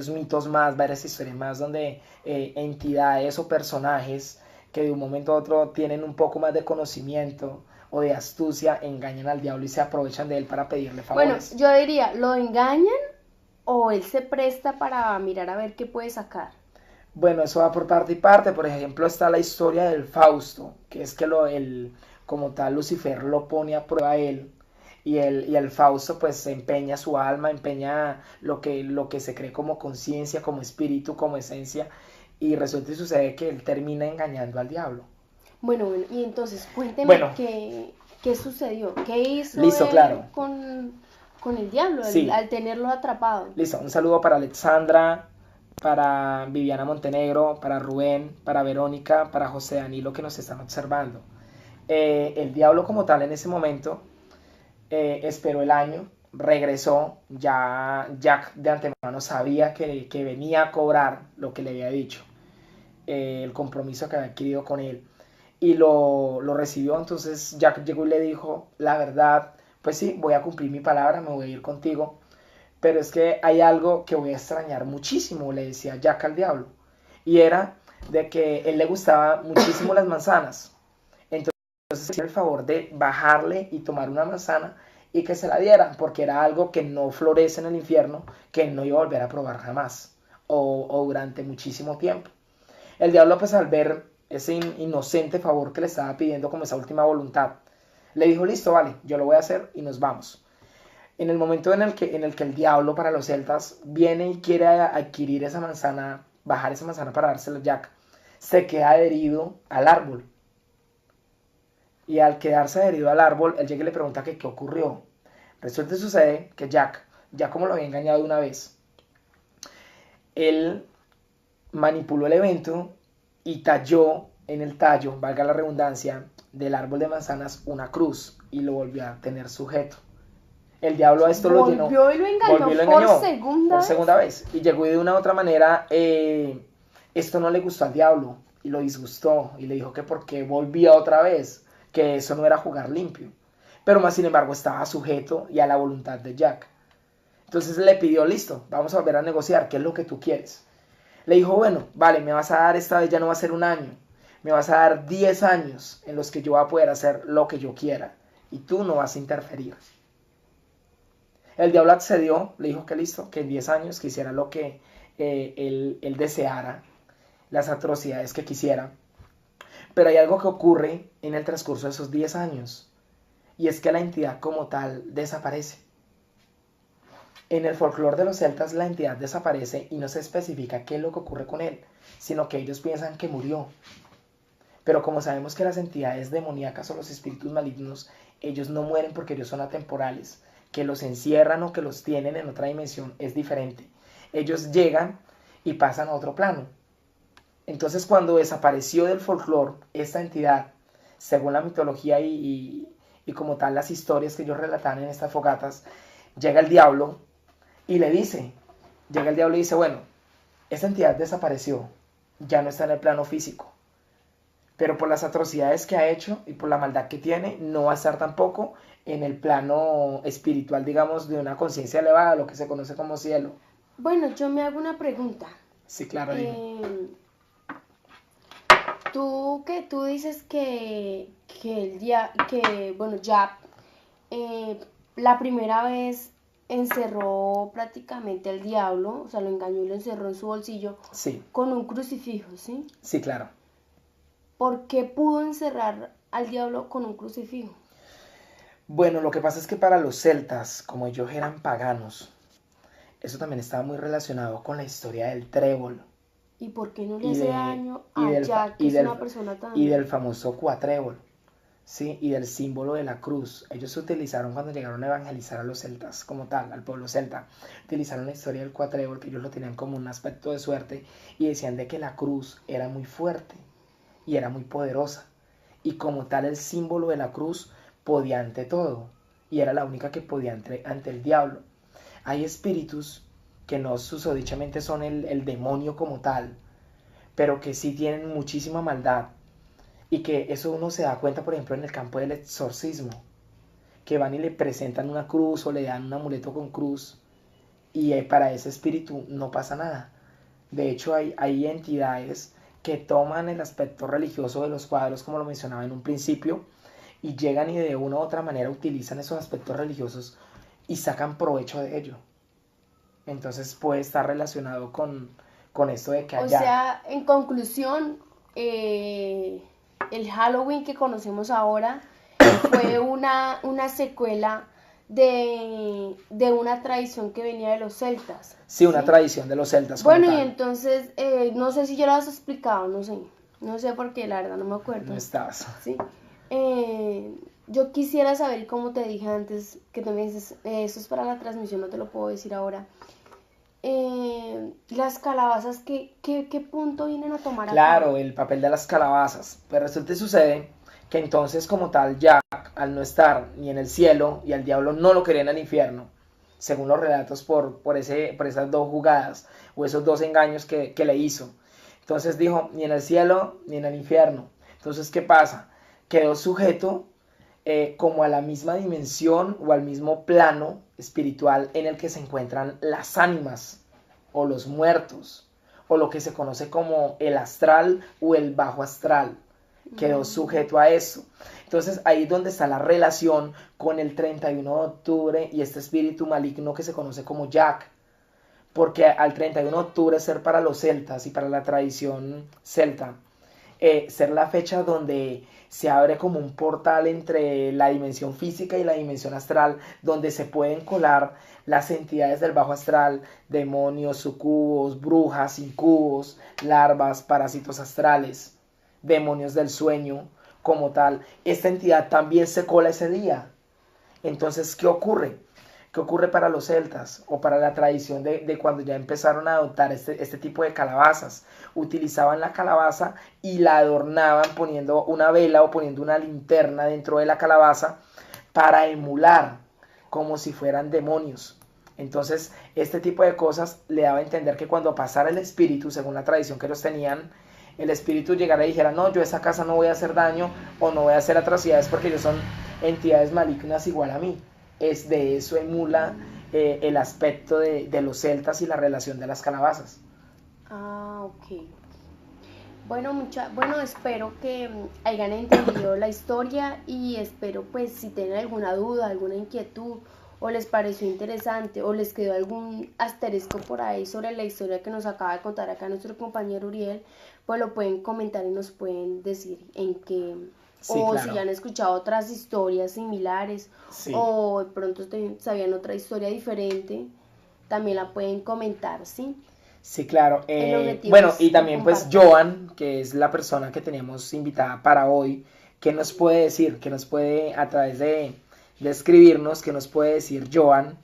mitos más, varias historias más donde entidades o personajes que de un momento a otro tienen un poco más de conocimiento o de astucia engañan al diablo y se aprovechan de él para pedirle favores. Bueno, yo diría, ¿lo engañan o él se presta para mirar a ver qué puede sacar? Bueno, eso va por parte y parte. Por ejemplo, está la historia del Fausto, que es que como tal Lucifer lo pone a prueba a él. Y el Fausto pues empeña su alma, empeña lo que se cree como conciencia, como espíritu, como esencia. Y resulta y sucede que él termina engañando al diablo. Bueno, y entonces cuénteme Bueno, qué sucedió, qué hizo listo, él claro. con el diablo Sí. al tenerlo atrapado. Listo, un saludo para Alexandra, para Viviana Montenegro, para Rubén, para Verónica, para José Danilo que nos están observando. El diablo como tal en ese momento esperó el año, regresó, ya Jack de antemano sabía que venía a cobrar lo que le había dicho, el compromiso que había adquirido con él, y lo recibió. Entonces Jack llegó y le dijo, la verdad, pues sí, voy a cumplir mi palabra, me voy a ir contigo, pero es que hay algo que voy a extrañar muchísimo, le decía Jack al diablo, y era de que él le gustaba muchísimo las manzanas. Entonces el favor de bajarle y tomar una manzana y que se la dieran, porque era algo que no florece en el infierno, que no iba a volver a probar jamás o durante muchísimo tiempo. El diablo, pues al ver ese inocente favor que le estaba pidiendo como esa última voluntad, le dijo, listo, vale, yo lo voy a hacer y nos vamos. En el momento en el que el diablo para los celtas viene y quiere adquirir esa manzana, bajar esa manzana para dársela a Jack, se queda adherido al árbol. Y al quedarse adherido al árbol, él llega y le pregunta que qué ocurrió. Resulta y sucede que Jack, ya como lo había engañado una vez, él manipuló el evento y talló en el tallo, valga la redundancia, del árbol de manzanas una cruz y lo volvió a tener sujeto. El diablo a esto lo llenó. Volvió y lo engañó por segunda vez. Y llegó y de una u otra manera, esto no le gustó al diablo y lo disgustó y le dijo que por qué volvía otra vez, que eso no era jugar limpio. Pero más sin embargo estaba sujeto y a la voluntad de Jack. Entonces le pidió, listo, vamos a volver a negociar, ¿qué es lo que tú quieres? Le dijo, bueno, vale, me vas a dar, esta vez ya no va a ser un año, me vas a dar 10 años en los que yo voy a poder hacer lo que yo quiera y tú no vas a interferir. El diablo accedió, le dijo que listo, que en 10 años quisiera lo que él deseara, las atrocidades que quisiera. Pero hay algo que ocurre en el transcurso de esos 10 años, y es que la entidad como tal desaparece. En el folclore de los celtas la entidad desaparece y no se especifica qué es lo que ocurre con él, sino que ellos piensan que murió. Pero como sabemos que las entidades demoníacas o los espíritus malignos, ellos no mueren porque ellos son atemporales, que los encierran o que los tienen en otra dimensión es diferente. Ellos llegan y pasan a otro plano. Entonces cuando desapareció del folclore esta entidad, según la mitología y como tal las historias que ellos relatan en estas fogatas, llega el diablo y le dice, bueno, esa entidad desapareció, ya no está en el plano físico, pero por las atrocidades que ha hecho y por la maldad que tiene, no va a estar tampoco en el plano espiritual, digamos, de una conciencia elevada, lo que se conoce como cielo. Bueno, yo me hago una pregunta. Sí, claro. Tú dices que Jack la primera vez encerró prácticamente al diablo, o sea, lo engañó y lo encerró en su bolsillo, sí, con un crucifijo, ¿sí? Sí, claro. ¿Por qué pudo encerrar al diablo con un crucifijo? Bueno, lo que pasa es que para los celtas, como ellos eran paganos, eso también estaba muy relacionado con la historia del trébol. ¿Y por qué no le hace daño a Jack, que es una persona tan... Y del famoso cuatrébol, ¿sí? Y del símbolo de la cruz. Ellos se utilizaron cuando llegaron a evangelizar a los celtas, como tal, al pueblo celta. Utilizaron la historia del cuatrébol, que ellos lo tenían como un aspecto de suerte, y decían de que la cruz era muy fuerte y era muy poderosa. Y como tal, el símbolo de la cruz podía ante todo, y era la única que podía ante el diablo. Hay espíritus que no susodichamente son el demonio como tal, pero que sí tienen muchísima maldad, y que eso uno se da cuenta, por ejemplo, en el campo del exorcismo, que van y le presentan una cruz o le dan un amuleto con cruz y para ese espíritu no pasa nada. De hecho, hay entidades que toman el aspecto religioso de los cuadros, como lo mencionaba en un principio, y llegan y de una u otra manera utilizan esos aspectos religiosos y sacan provecho de ello. Entonces puede estar relacionado con esto de que O allá... sea, en conclusión, el Halloween que conocemos ahora fue una secuela de una tradición que venía de los celtas. Sí, una tradición de los celtas. Bueno, como y tal. entonces, no sé si yo lo has explicado, no sé por qué, la verdad, no me acuerdo. No estabas. ¿Sí? Yo quisiera saber, como te dije antes, que tú me dices, eso es para la transmisión, no te lo puedo decir ahora. Las calabazas, ¿qué punto vienen a tomar Claro, acá? el papel de las calabazas. Pues resulta y sucede que entonces como tal Jack, al no estar ni en el cielo y al diablo no lo quería en el infierno, según los relatos por esas dos jugadas o esos dos engaños que le hizo. Entonces dijo, ni en el cielo ni en el infierno. Entonces, ¿qué pasa? Quedó sujeto como a la misma dimensión o al mismo plano espiritual en el que se encuentran las ánimas o los muertos o lo que se conoce como el astral o el bajo astral. Quedó sujeto a eso. Entonces ahí es donde está la relación con el 31 de octubre y este espíritu maligno que se conoce como Jack. Porque al 31 de octubre ser para los celtas y para la tradición celta, ser la fecha donde se abre como un portal entre la dimensión física y la dimensión astral, donde se pueden colar las entidades del bajo astral, demonios, sucubos, brujas, incubos, larvas, parásitos astrales, demonios del sueño, como tal. Esta entidad también se cola ese día. Entonces, ¿qué ocurre? ¿Qué ocurre para los celtas o para la tradición de cuando ya empezaron a adoptar este tipo de calabazas? Utilizaban la calabaza y la adornaban poniendo una vela o poniendo una linterna dentro de la calabaza para emular como si fueran demonios. Entonces, este tipo de cosas le daba a entender que cuando pasara el espíritu, según la tradición que ellos tenían, el espíritu llegara y dijera, no, yo a esa casa no voy a hacer daño o no voy a hacer atrocidades porque ellos son entidades malignas igual a mí. Es de eso emula el aspecto de los celtas y la relación de las calabazas. Ah, ok. Bueno, espero que hayan entendido la historia y espero pues si tienen alguna duda, alguna inquietud o les pareció interesante o les quedó algún asterisco por ahí sobre la historia que nos acaba de contar acá nuestro compañero Uriel, pues lo pueden comentar y nos pueden decir en qué, Sí, o claro. si han escuchado otras historias similares Sí. o de pronto sabían otra historia diferente, también la pueden comentar, ¿sí? Sí, claro. El objetivo Bueno, es y también pues compartir. Joan, que es la persona que teníamos invitada para hoy, ¿qué nos puede decir? ¿Qué nos puede, a través de escribirnos, qué nos puede decir Joan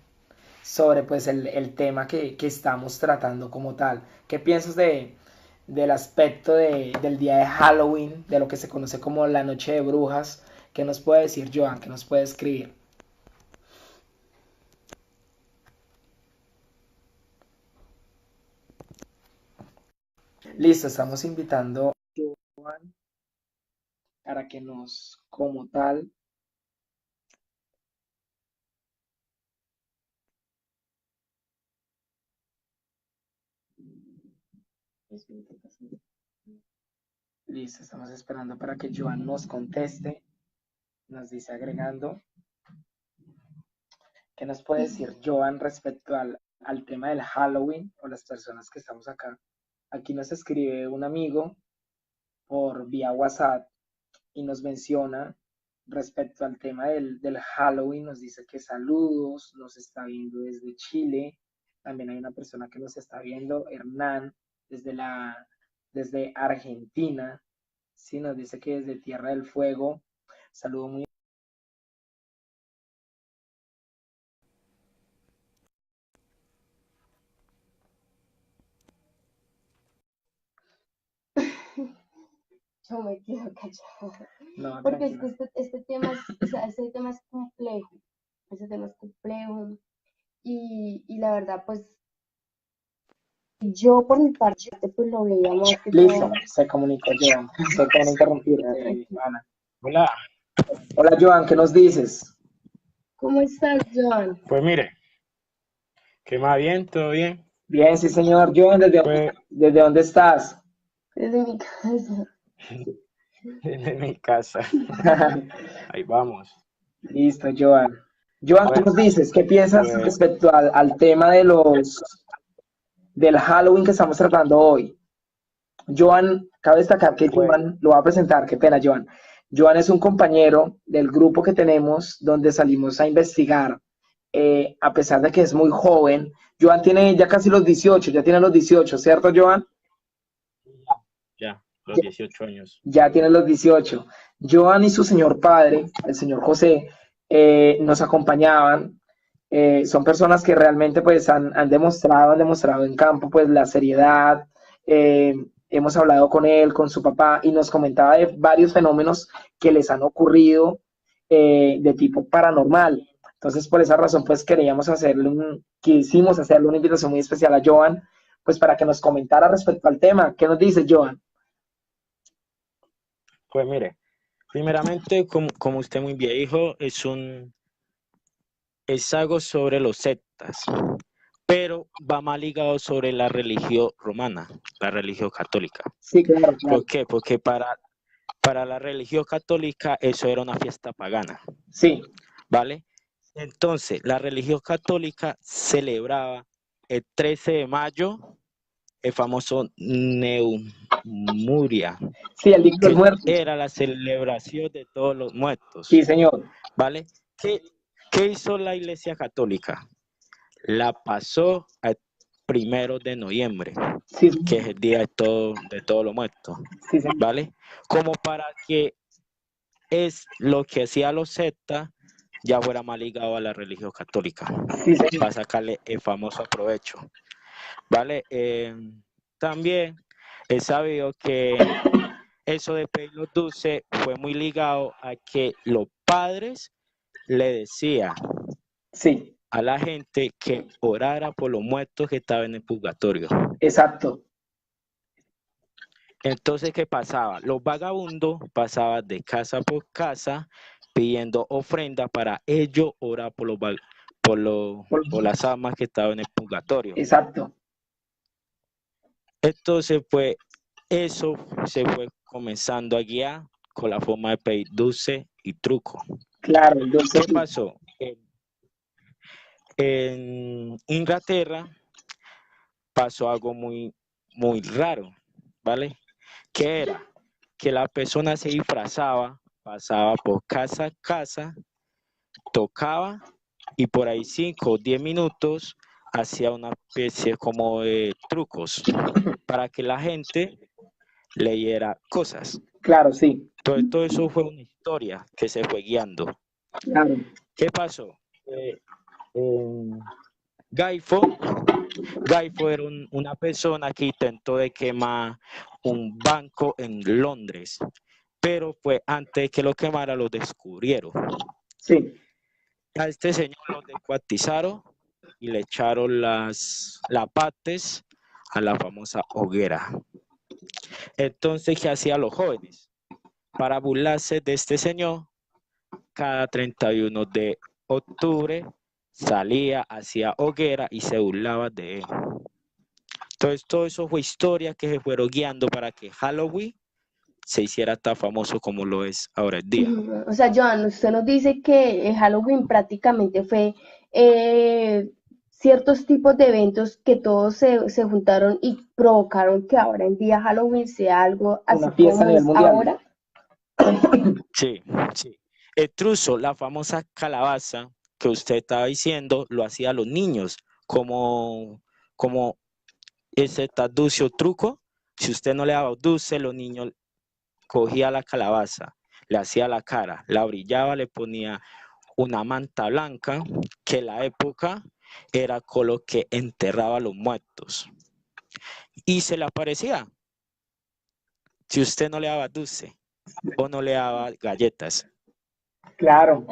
sobre pues el tema que estamos tratando como tal? ¿Qué piensas del aspecto del día de Halloween, de lo que se conoce como la noche de brujas? ¿Qué nos puede decir Joan? ¿Qué nos puede escribir? Listo, estamos invitando a Joan para que nos, como tal, listo, estamos esperando para que Joan nos conteste, nos dice agregando. ¿Qué nos puede decir Joan respecto al tema del Halloween o las personas que estamos acá? Aquí nos escribe un amigo por vía WhatsApp y nos menciona respecto al tema del Halloween, nos dice que saludos, nos está viendo desde Chile, también hay una persona que nos está viendo, Hernán, desde Argentina, sí, nos dice que desde Tierra del Fuego, saludo muy... Yo me quedo callada. No, Porque es que tranquila. este tema es complejo. Este tema es complejo. Y la verdad, pues yo por mi parte, pues lo veía más que todo. Listo, se comunicó Joan, se van a interrumpir, Pero tranquilo. Ana. Hola. Hola Joan, ¿qué nos dices? ¿Cómo estás, Joan? Pues mire, ¿qué más bien? ¿Todo bien? Bien, sí, señor. Joan, Pues desde dónde estás? Desde mi casa. desde mi casa. Ahí vamos. Listo, Joan. Joan, ¿qué Bueno, nos dices? ¿Qué piensas pues, respecto al tema del Halloween que estamos tratando hoy? Joan, cabe destacar que pues, Joan, lo va a presentar, qué pena, Joan. Joan es un compañero del grupo que tenemos donde salimos a investigar, a pesar de que es muy joven. Joan tiene ya casi los 18, ya tiene los 18, ¿cierto, Joan? ya, los 18 años. Ya tiene los 18. Joan y su señor padre, el señor José, nos acompañaban. Son personas que realmente pues han demostrado en campo pues la seriedad. Hemos hablado con él, con su papá y nos comentaba de varios fenómenos que les han ocurrido de tipo paranormal. Entonces por esa razón pues quisimos hacerle una invitación muy especial a Joan pues para que nos comentara respecto al tema. ¿Qué nos dice Joan? Pues mire, primeramente, como usted muy bien dijo, es algo sobre los sectas, pero va más ligado sobre la religión romana, la religión católica. Sí, claro, claro. ¿Por qué? Porque para la religión católica eso era una fiesta pagana, Sí, ¿vale? Entonces, la religión católica celebraba el 13 de mayo el famoso Neumuria, sí, el Día de los que Muertos. era la celebración de todos los muertos, Sí, señor. ¿vale? ¿Qué hizo la Iglesia Católica? La pasó al 1 de noviembre, Sí, que es el día de todos los muertos, sí, señor. ¿vale? Como para que es lo que hacía los sectas ya fuera más ligado a la religión católica, Sí, señor. para sacarle el famoso provecho, ¿vale? También he sabido que eso de pedir los dulces fue muy ligado a que los padres le decían Sí, a la gente que orara por los muertos que estaban en el purgatorio. exacto. Entonces, ¿qué pasaba? Los vagabundos pasaban de casa por casa pidiendo ofrenda para ellos orar por las almas que estaban en el purgatorio. Exacto. Entonces, pues, eso se fue comenzando a guiar con la forma de pedir dulce y truco. Claro, el dulce ¿Qué sí. pasó? En Inglaterra pasó algo muy, muy raro, ¿vale? ¿Qué era? Que la persona se disfrazaba, pasaba por casa a casa, tocaba y por ahí 5 o 10 minutos hacía una especie como de trucos para que la gente leyera cosas. Claro, sí. Entonces, todo eso fue una historia que se fue guiando. Claro. ¿Qué pasó? En Gaifo era una persona que intentó de quemar un banco en Londres, pero pues antes que lo quemara lo descubrieron. Sí. A este señor lo descuartizaron y le echaron las partes a la famosa hoguera. Entonces, ¿qué hacían los jóvenes? Para burlarse de este señor, cada 31 de octubre salía hacia hoguera y se burlaba de él. Entonces, todo eso fue historia que se fueron guiando para que Halloween se hiciera tan famoso como lo es ahora el día. O sea, Joan, usted nos dice que Halloween prácticamente fue ciertos tipos de eventos que todos se juntaron y provocaron que ahora en día Halloween sea algo Una así fiesta a como nivel es mundial. ahora. Sí, sí. El truzo, la famosa calabaza que usted estaba diciendo, lo hacían los niños como ese taducio truco. Si usted no le daba dulce, los niños cogía la calabaza, le hacía la cara, la brillaba, le ponía una manta blanca, que en la época era con lo que enterraba a los muertos. Y se le aparecía si usted no le daba dulce o no le daba galletas. Claro.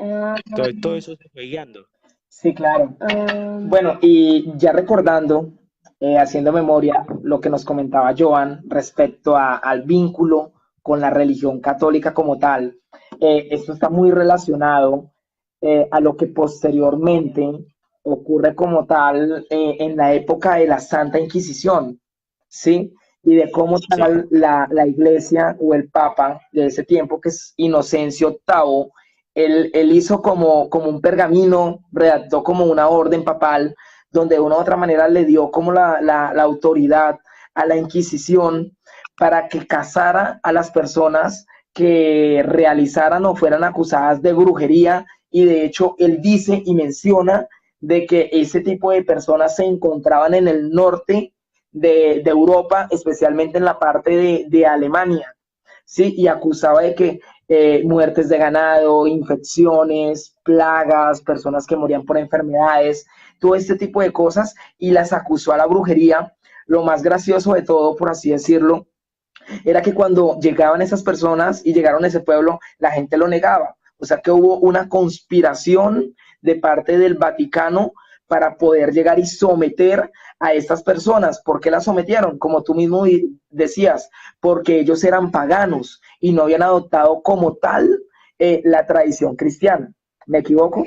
Entonces todo eso se fue guiando. Sí, claro. Ah, Bueno, y ya recordando, haciendo memoria, lo que nos comentaba Joan respecto al vínculo con la religión católica como tal, esto está muy relacionado a lo que posteriormente ocurre como tal en la época de la Santa Inquisición, ¿sí? Y de cómo Sí, tal la iglesia o el papa de ese tiempo, que es Inocencio VIII, él hizo como un pergamino, redactó como una orden papal, donde de una u otra manera le dio como la autoridad a la Inquisición para que casara a las personas que realizaran o fueran acusadas de brujería, y de hecho él dice y menciona de que ese tipo de personas se encontraban en el norte de Europa, especialmente en la parte de Alemania, ¿sí? Y acusaba de que muertes de ganado, infecciones, plagas, personas que morían por enfermedades, todo este tipo de cosas, y las acusó a la brujería. Lo más gracioso de todo, por así decirlo, era que cuando llegaban esas personas y llegaron a ese pueblo, la gente lo negaba. O sea que hubo una conspiración de parte del Vaticano para poder llegar y someter a estas personas. ¿Por qué las sometieron? Como tú mismo decías, porque ellos eran paganos y no habían adoptado como tal la tradición cristiana. ¿Me equivoco?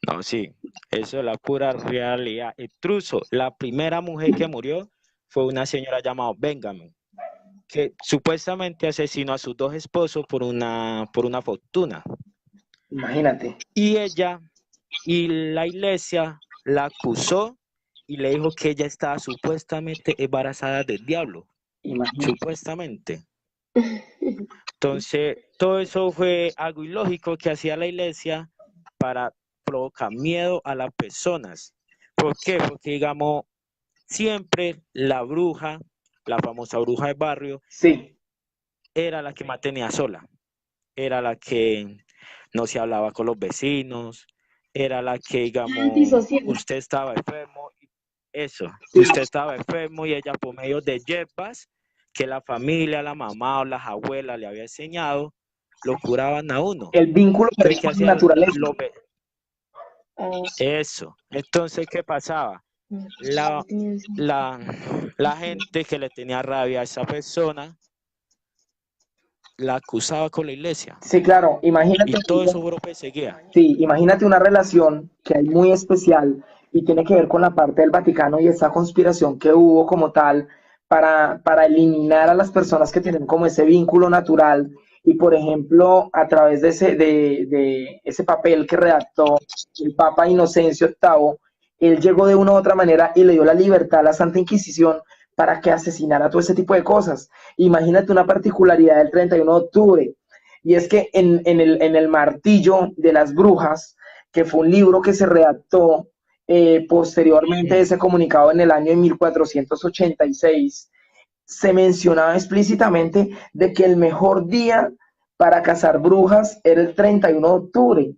no, sí, eso es la pura realidad. Intruso, la primera mujer que murió fue una señora llamada Benjamin, que supuestamente asesinó a sus dos esposos por una fortuna. Imagínate, Y ella y la iglesia la acusó y le dijo que ella estaba supuestamente embarazada del diablo, imagínate. supuestamente. Entonces, todo eso fue algo ilógico que hacía la iglesia para provocar miedo a las personas. ¿Por qué? Porque, digamos, siempre la bruja, la famosa bruja del barrio, Sí, era la que mantenía sola, era la que no se hablaba con los vecinos, era la que, digamos, Antisocial. usted estaba enfermo, eso, sí. usted estaba enfermo y ella por medio de hierbas que la familia, la mamá o las abuelas le había enseñado, lo curaban a uno. El vínculo que hay Entonces, ¿qué con la hacía naturaleza. Ah, eso? Entonces, ¿qué pasaba? La, la, la gente que le tenía rabia a esa persona la acusaba con la iglesia Sí, claro, y imagínate. todo eso fue lo perseguía. Sí, imagínate una relación que hay muy especial y tiene que ver con la parte del Vaticano y esa conspiración que hubo como tal para eliminar a las personas que tienen como ese vínculo natural, y por ejemplo a través de ese papel que redactó el Papa Inocencio VIII, él llegó de una u otra manera y le dio la libertad a la Santa Inquisición para que asesinara todo ese tipo de cosas. Imagínate una particularidad del 31 de octubre, y es que en el Martillo de las Brujas, que fue un libro que se redactó posteriormente de ese comunicado en el año de 1486, se mencionaba explícitamente de que el mejor día para cazar brujas era el 31 de octubre.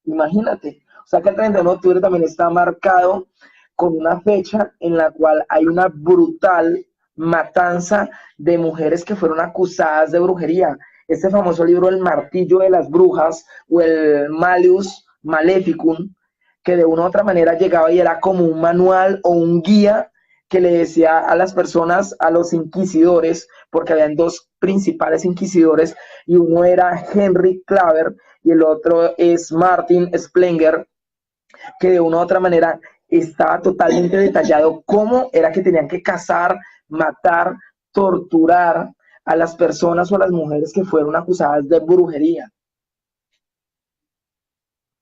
Imagínate. O sea que el 31 de octubre también está marcado con una fecha en la cual hay una brutal matanza de mujeres que fueron acusadas de brujería. Este famoso libro, El Martillo de las Brujas, o el Malleus Maleficum, que de una u otra manera llegaba y era como un manual o un guía que le decía a las personas, a los inquisidores, porque habían dos principales inquisidores, y uno era Henry Claver y el otro es Martin Splenger, que de una u otra manera estaba totalmente detallado cómo era que tenían que cazar, matar, torturar a las personas o a las mujeres que fueron acusadas de brujería.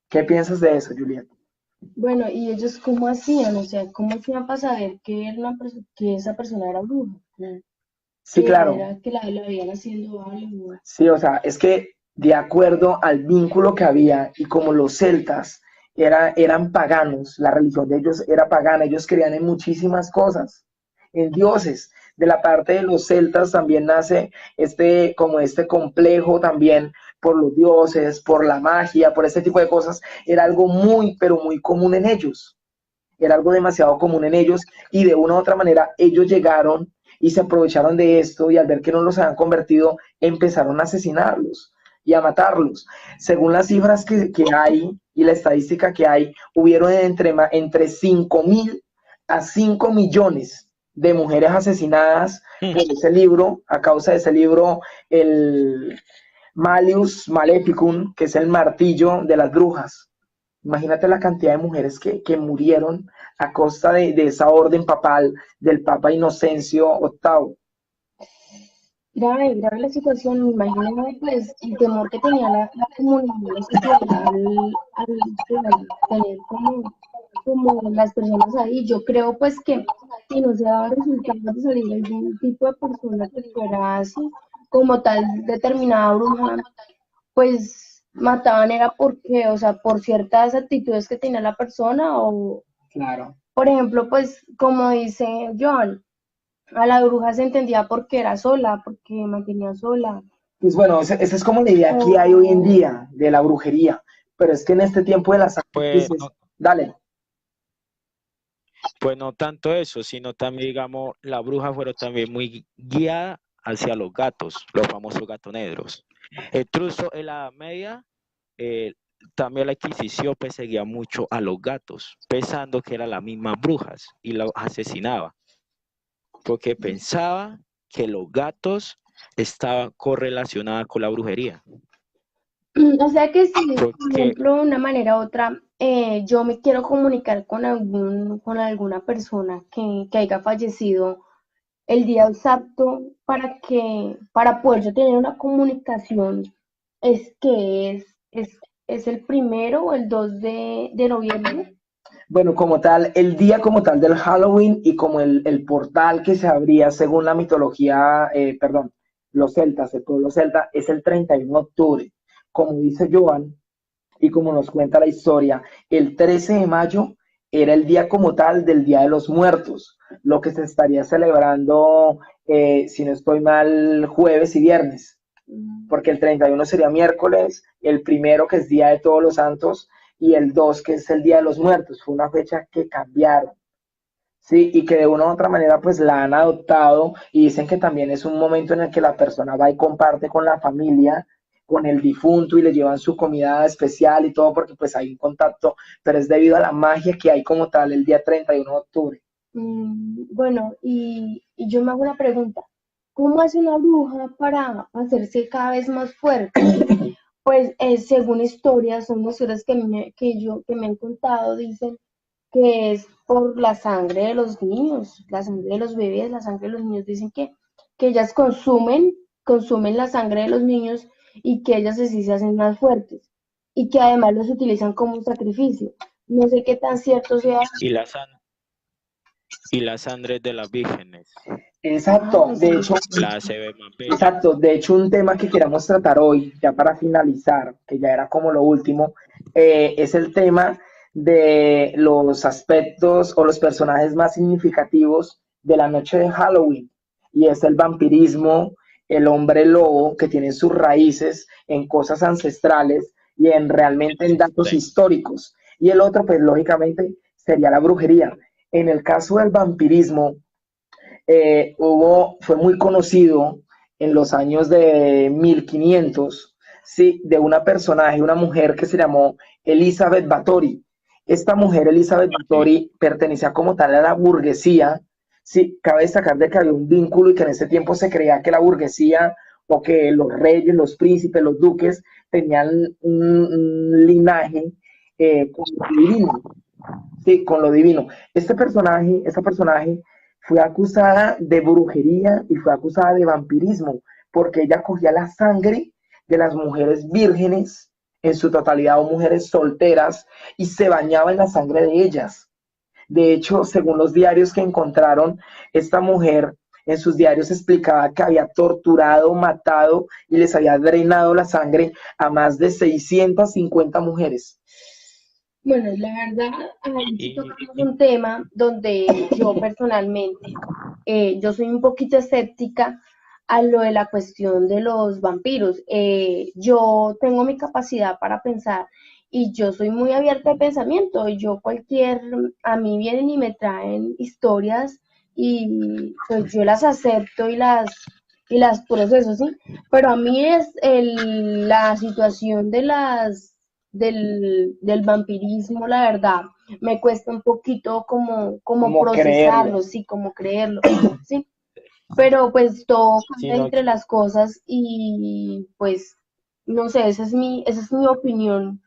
¿Qué piensas de eso, Juliet? bueno, ¿y ellos cómo hacían? O sea, ¿cómo hacían para saber que era que esa persona era bruja? Sí, Que claro. era que la habían haciendo algo. Sí, o sea, es que de acuerdo al vínculo que había y como los celtas eran paganos, la religión de ellos era pagana, ellos creían en muchísimas cosas, en dioses. De la parte de los celtas también nace como este complejo también por los dioses, por la magia, por este tipo de cosas. Era algo muy, pero muy común en ellos, era algo demasiado común en ellos, y de una u otra manera ellos llegaron y se aprovecharon de esto, y al ver que no los habían convertido empezaron a asesinarlos y a matarlos. Según las cifras que hay y la estadística que hay, hubieron entre 5.000 a 5 millones de mujeres asesinadas por ese libro, a causa de ese libro, el, Malius Maleficum, que es el martillo de las brujas. Imagínate la cantidad de mujeres que murieron a costa de esa orden papal del Papa Inocencio VIII. Grave la situación, imagínate pues el temor que tenía la comunidad, la sociedad al tener como las personas ahí. Yo creo pues que si no se daba resultados de salir algún tipo de persona que fuera así, como tal determinada bruja, pues mataban era porque, o sea, por ciertas actitudes que tenía la persona o, Claro. por ejemplo, pues como dice John, a la bruja se entendía porque era sola, porque mantenía sola. Pues bueno, esa es como la idea que hay hoy en O, día de la brujería, pero es que en este tiempo de las Pues dices, no, dale. pues no tanto eso, sino también, digamos, las brujas fueron también muy guiadas hacia los gatos, los famosos gatos negros. Incluso en la Edad Media, eh, también la Inquisición perseguía mucho a los gatos, pensando que eran las mismas brujas y los asesinaba, porque pensaba que los gatos estaban correlacionados con la brujería. o sea que si, por Porque, ejemplo, de una manera u otra, yo me quiero comunicar con alguna persona que haya fallecido el día exacto para poder yo tener una comunicación, es que es el primero o el 2 de noviembre. Bueno, como tal, el día como tal del Halloween y como el portal que se abría según la mitología, perdón, los celtas, el pueblo celta, es el 31 de octubre. Como dice Joan, y como nos cuenta la historia, el 13 de mayo era el día como tal del Día de los Muertos, lo que se estaría celebrando, si no estoy mal, jueves y viernes, porque el 31 sería miércoles, el primero que es Día de Todos los Santos y el 2 que es el Día de los Muertos. Fue una fecha que cambiaron. Sí, y que de una u otra manera pues la han adoptado y dicen que también es un momento en el que la persona va y comparte con la familia, con el difunto y le llevan su comida especial y todo porque pues hay un contacto, pero es debido a la magia que hay como tal el día 31 de octubre. Bueno, y yo me hago una pregunta. ¿Cómo hace una bruja para hacerse cada vez más fuerte? Pues según historias, son historias que me han contado, dicen que es por la sangre de los niños, la sangre de los bebés, la sangre de los niños. Dicen que ellas consumen la sangre de los niños y que ellas así se hacen más fuertes y que además los utilizan como un sacrificio. No sé qué tan cierto sea. y la, san- y la sangre de las vírgenes Exacto, Ah, de sí. hecho, la hace ver más bella. exacto, de hecho un tema que queramos tratar hoy, ya para finalizar, que ya era como lo último, es el tema de los aspectos o los personajes más significativos de la noche de Halloween, y es el vampirismo, el hombre lobo, que tiene sus raíces en cosas ancestrales y en realmente en datos Sí. históricos. Y el otro, pues lógicamente, sería la brujería. En el caso del vampirismo, fue muy conocido en los años de 1500, ¿sí? De una personaje, una mujer que se llamó Elizabeth Bathory. Esta mujer, Elizabeth Sí. Bathory, pertenecía como tal a la burguesía. Sí, cabe destacar de que había un vínculo y que en ese tiempo se creía que la burguesía o que los reyes, los príncipes, los duques tenían un linaje con lo divino. Sí, con lo divino. Esta personaje fue acusada de brujería y fue acusada de vampirismo, porque ella cogía la sangre de las mujeres vírgenes, en su totalidad, o mujeres solteras, y se bañaba en la sangre de ellas. De hecho, según los diarios que encontraron, esta mujer en sus diarios explicaba que había torturado, matado y les había drenado la sangre a más de 650 mujeres. Bueno, la verdad, ahí sí Y, tocamos un tema donde yo personalmente, yo soy un poquito escéptica a lo de la cuestión de los vampiros. Yo tengo mi capacidad para pensar y yo soy muy abierta de pensamiento. A mí vienen y me traen historias y pues yo las acepto y las proceso, ¿sí? Pero a mí la situación del vampirismo, la verdad, me cuesta un poquito como Como creerlo. procesarlo, sí, como creerlo, sí. Pero pues todo cambia sino entre las cosas y pues No sé, esa es mi opinión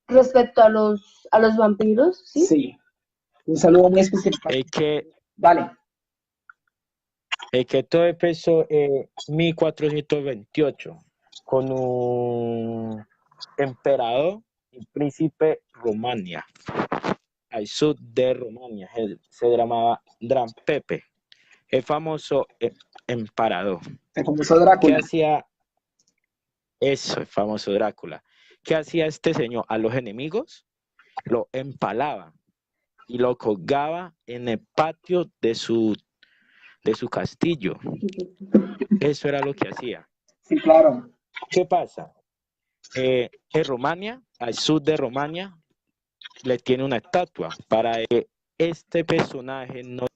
respecto a los vampiros, ¿sí? Sí, un saludo muy especial. Es que, Vale, es que todo empezó en 1428 con un emperador y príncipe Rumania, al sur de Rumania. Él se llamaba Gran Pepe, el famoso emperador. el famoso ¿Qué Drácula. hacía eso, el famoso Drácula? ¿Qué hacía este señor? A los enemigos lo empalaba y lo colgaba en el patio de su castillo. Eso era lo que hacía. Sí, claro. ¿Qué pasa? En Rumania, al sur de Rumania, le tiene una estatua para que este personaje no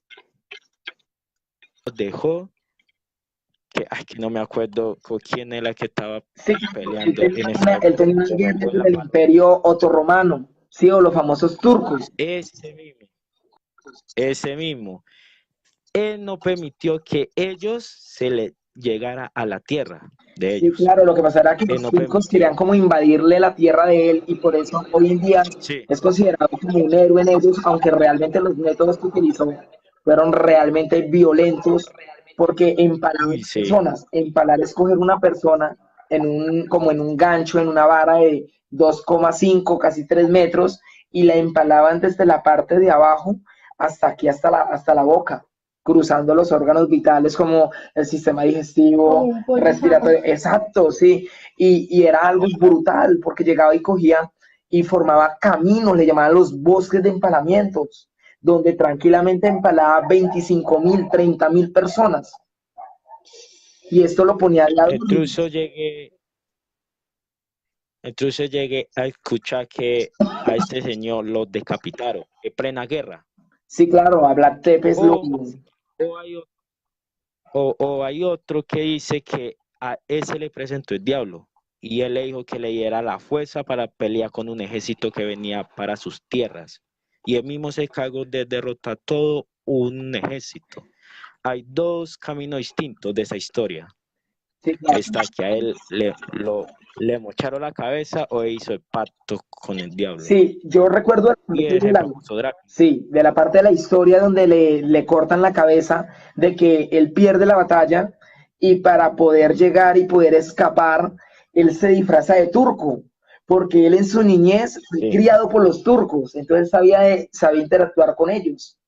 dejó que no me acuerdo con quién era que estaba Sí, peleando en esa él época. tenía una Se guerra montó en con la el pala. Imperio Otorromano, sí, o los famosos turcos. Ese mismo, ese mismo. Él no permitió que ellos se le llegara a la tierra de Sí, ellos. claro, lo que pasará es que Él los no turcos querían permitió. como invadirle la tierra de él y por eso hoy en día Sí, es considerado como un héroe en ellos, aunque realmente los métodos que utilizó fueron realmente violentos porque empalaba a uy, las sí. personas. Empalar es coger una persona como en un gancho, en una vara de 2,5, casi 3 metros y la empalaban desde la parte de abajo hasta aquí, hasta la boca, cruzando los órganos vitales como el sistema Como digestivo, un pollo. respiratorio, exacto, sí, y era algo brutal porque llegaba y cogía y formaba caminos, le llamaban los bosques de empalamientos, donde tranquilamente empalaba 25.000, 30.000 personas. Y esto lo ponía al lado de Incluso llegué, incluso llegué a escuchar que a este señor lo decapitaron en plena guerra. sí, claro, a Black Tepes lo... O, o hay, o hay otro que dice que a ese le presentó el diablo y él le dijo que le diera la fuerza para pelear con un ejército que venía para sus tierras. Y él mismo se encargó de derrotar todo un ejército. Hay dos caminos distintos de esa historia. Sí, claro. Está que a él le mocharon la cabeza o hizo el pacto con el diablo. Sí, yo recuerdo la Y parte es de el la, famoso Drácula. sí, de la parte de la historia donde le cortan la cabeza, de que él pierde la batalla y para poder llegar y poder escapar, él se disfraza de turco, porque él en su niñez fue Sí. criado por los turcos, entonces sabía interactuar con ellos.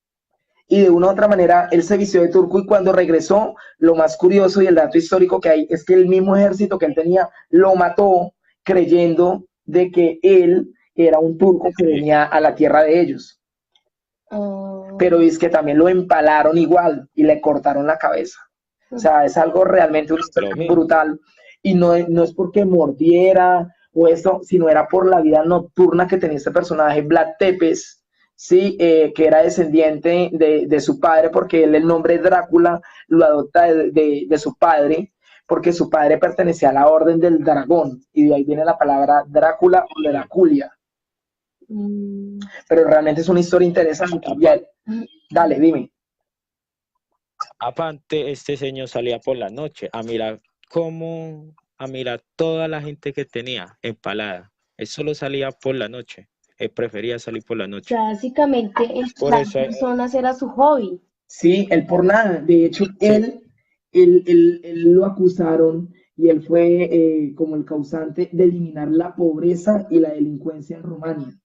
Y de una u otra manera, él se vistió de turco y cuando regresó, lo más curioso y el dato histórico que hay es que el mismo ejército que él tenía lo mató creyendo de que él era un turco que Sí. venía a la tierra de ellos. Pero es que también lo empalaron igual y le cortaron la cabeza. O sea, es algo realmente una historia Lo mismo. brutal. Y no es porque mordiera o eso, sino era por la vida nocturna que tenía este personaje, Vlad Tepes, ¿sí? Que era descendiente de su padre, porque él el nombre Drácula lo adopta de su padre, porque su padre pertenecía a la Orden del Dragón, y de ahí viene la palabra Drácula o Draculia. Pero realmente es una historia interesante. Ya, dale, dime. Aparte, este señor salía por la noche a mirar toda la gente que tenía empalada. Él solo salía por la noche. Él prefería salir por la O noche. sea, básicamente Por empalar eso, personas era su hobby. Sí, él por nada. De hecho, sí, él lo acusaron y él fue como el causante de eliminar la pobreza y la delincuencia en Rumania.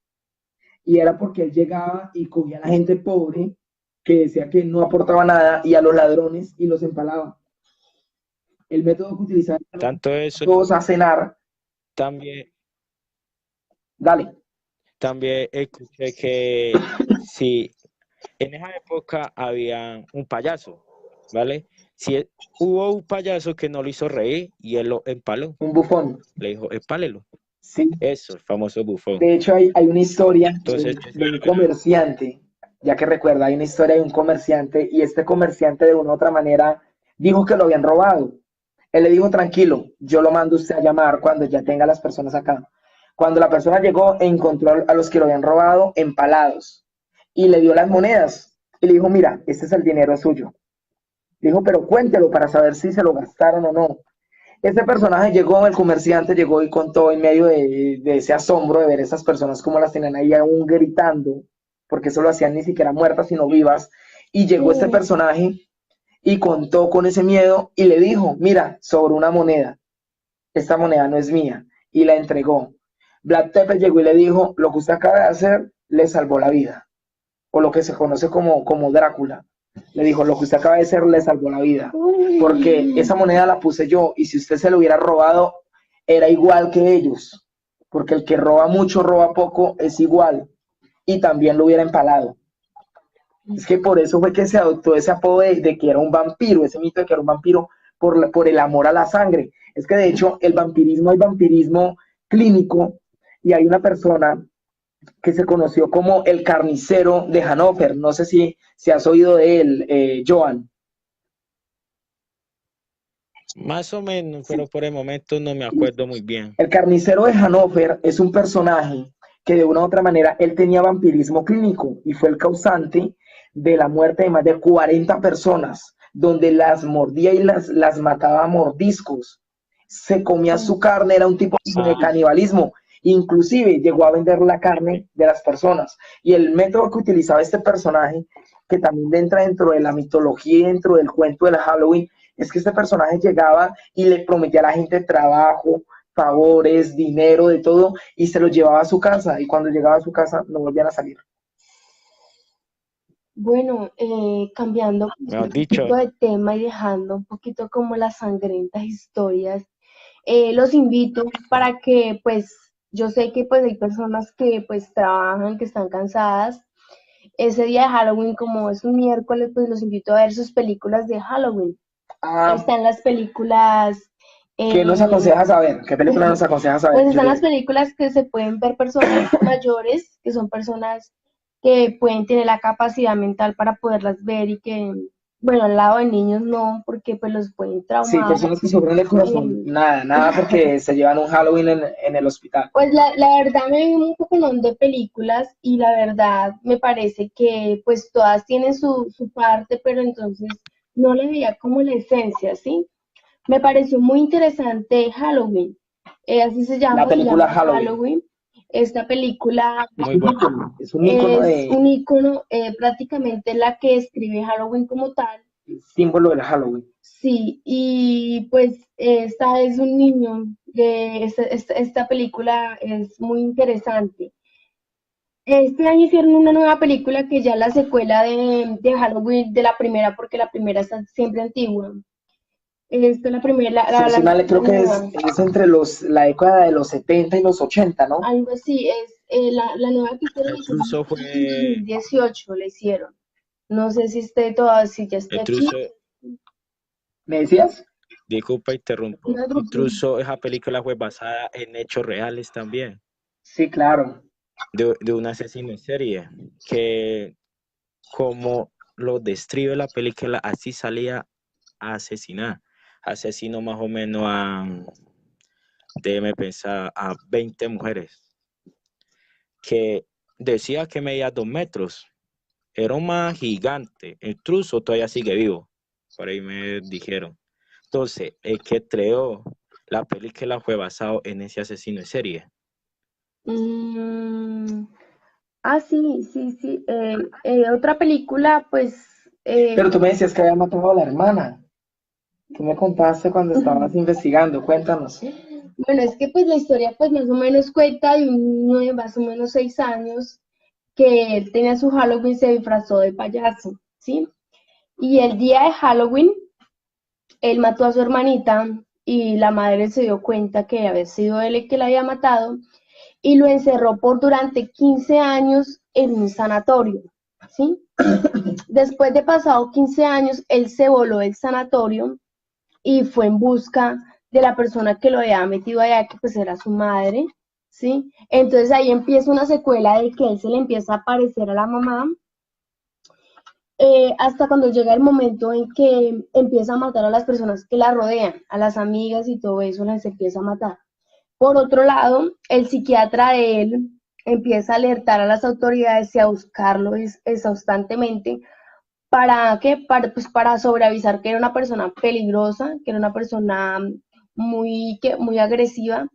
Y era porque él llegaba y cogía a la gente pobre que decía que no aportaba nada y a los ladrones y los empalaba. El método que utilizaba era tanto eso, todos a cenar. también, Dale. también escuché que si en esa época había un payaso, ¿vale? Hubo un payaso que no lo hizo reír y él lo empaló. Un bufón. Le dijo, empálelo. Sí. Eso, el famoso bufón. De hecho, hay una historia Entonces, de un comerciante, ya que recuerda, hay una historia de un comerciante y este comerciante de una u otra manera dijo que lo habían robado. Él le dijo, tranquilo, yo lo mando a usted a llamar cuando ya tenga las personas acá. Cuando la persona llegó, encontró a los que lo habían robado empalados y le dio las monedas y le dijo, mira, este es el dinero suyo. Le dijo, pero cuéntelo para saber si se lo gastaron o no. Este personaje llegó, el comerciante llegó y contó en medio de ese asombro de ver esas personas como las tenían ahí aún gritando, porque eso lo hacían ni siquiera muertas, sino vivas. Y llegó este Sí. personaje y contó con ese miedo y le dijo, mira, sobre una moneda, esta moneda no es mía, y la entregó. Black Tepper llegó y le dijo, lo que usted acaba de hacer le salvó la vida, o lo que se conoce como Drácula. Le dijo, lo que usted acaba de hacer le salvó la vida, porque esa moneda la puse yo, y si usted se lo hubiera robado, era igual que ellos, porque el que roba mucho, roba poco, es igual, y también lo hubiera empalado. Es que por eso fue que se adoptó ese apodo de que era un vampiro, ese mito de que era un vampiro por el amor a la sangre. Es que de hecho el vampirismo, hay vampirismo clínico y hay una persona que se conoció como el carnicero de Hannover. No sé si has oído de él, Joan. Más o menos, pero por el momento no me acuerdo muy bien. El carnicero de Hannover es un personaje que de una u otra manera él tenía vampirismo clínico y fue el causante de la muerte de más de 40 personas, donde las mordía y las mataba a mordiscos. Se comía su carne, era un tipo de Ah, canibalismo. Inclusive llegó a vender la carne de las personas. Y el método que utilizaba este personaje, que también entra dentro de la mitología y dentro del cuento de Halloween, es que este personaje llegaba y le prometía a la gente trabajo, favores, dinero, de todo, y se lo llevaba a su casa, y cuando llegaba a su casa no volvían a salir. Bueno, cambiando mejor un dicho, poquito de tema y dejando un poquito como las sangrientas historias, los invito para que pues yo sé que pues hay personas que pues trabajan, que están cansadas. Ese día de Halloween, como es un miércoles, pues los invito a ver sus películas de Halloween. Ah, Están las películas, ¿qué nos eh, aconsejas saber? ¿Qué película nos aconsejas saber, pues están las Juliet? películas que se pueden ver personas mayores, que son personas que pueden tener la capacidad mental para poderlas ver y que, bueno, al lado de niños no, porque pues los pueden Sí, traumar. personas que sufren del corazón, Eh, nada, nada porque se llevan un Halloween en el hospital. Pues la verdad me vi un poco de películas y la verdad me parece que pues todas tienen su parte, pero entonces no le veía como la esencia, ¿sí? Me pareció muy interesante Halloween, así La se película llama Halloween Halloween. Esta película muy buena. es un ícono es de un icono, prácticamente la que describe Halloween como tal. símbolo del Halloween. Sí, y pues esta es un niño, esta película es muy interesante. Este año hicieron una nueva película que ya es la secuela de Halloween de la primera, porque la primera está siempre antigua. Esta es la primera, Sí, es una, la creo que nueva. es entre la década de los 70 y los 80, ¿no? Algo así, es la nueva que hicieron, la El hicieron truso en fue, 2018, la hicieron. No sé si esté toda, si ya esté el aquí. truso, ¿Me decías? disculpa, interrumpo. No, tranquilo. Intruso, esa película fue basada en hechos reales también, Sí, claro. de un asesino en serie, que como lo describe la película, así salía a asesinar. Asesinó más o menos déjeme pensar, a 20 mujeres, que decía que medía 2 metros. Era un man gigante. El intruso todavía sigue vivo. Por ahí me dijeron. Entonces, el que creó la película fue basado en ese asesino en serie. Mm, sí, sí, sí. Otra película, pues, Pero tú me decías que había matado a la hermana. Tú me contaste cuando estabas investigando. Cuéntanos. bueno, es que pues la historia pues más o menos cuenta de un niño de más o menos 6 años que él tenía su Halloween, se disfrazó de payaso, ¿sí? Y el día de Halloween, él mató a su hermanita y la madre se dio cuenta que había sido él el que la había matado y lo encerró por durante 15 años en un sanatorio, ¿sí? Después de pasado 15 años, él se voló del sanatorio y fue en busca de la persona que lo había metido allá, que pues era su madre, ¿sí? Entonces ahí empieza una secuela de que él se le empieza a aparecer a la mamá, hasta cuando llega el momento en que empieza a matar a las personas que la rodean, a las amigas y todo eso, las empieza a matar. Por otro lado, el psiquiatra de él empieza a alertar a las autoridades y a buscarlo exhaustivamente para que para, pues, para sobreavisar que era una persona peligrosa, que era una persona muy agresiva.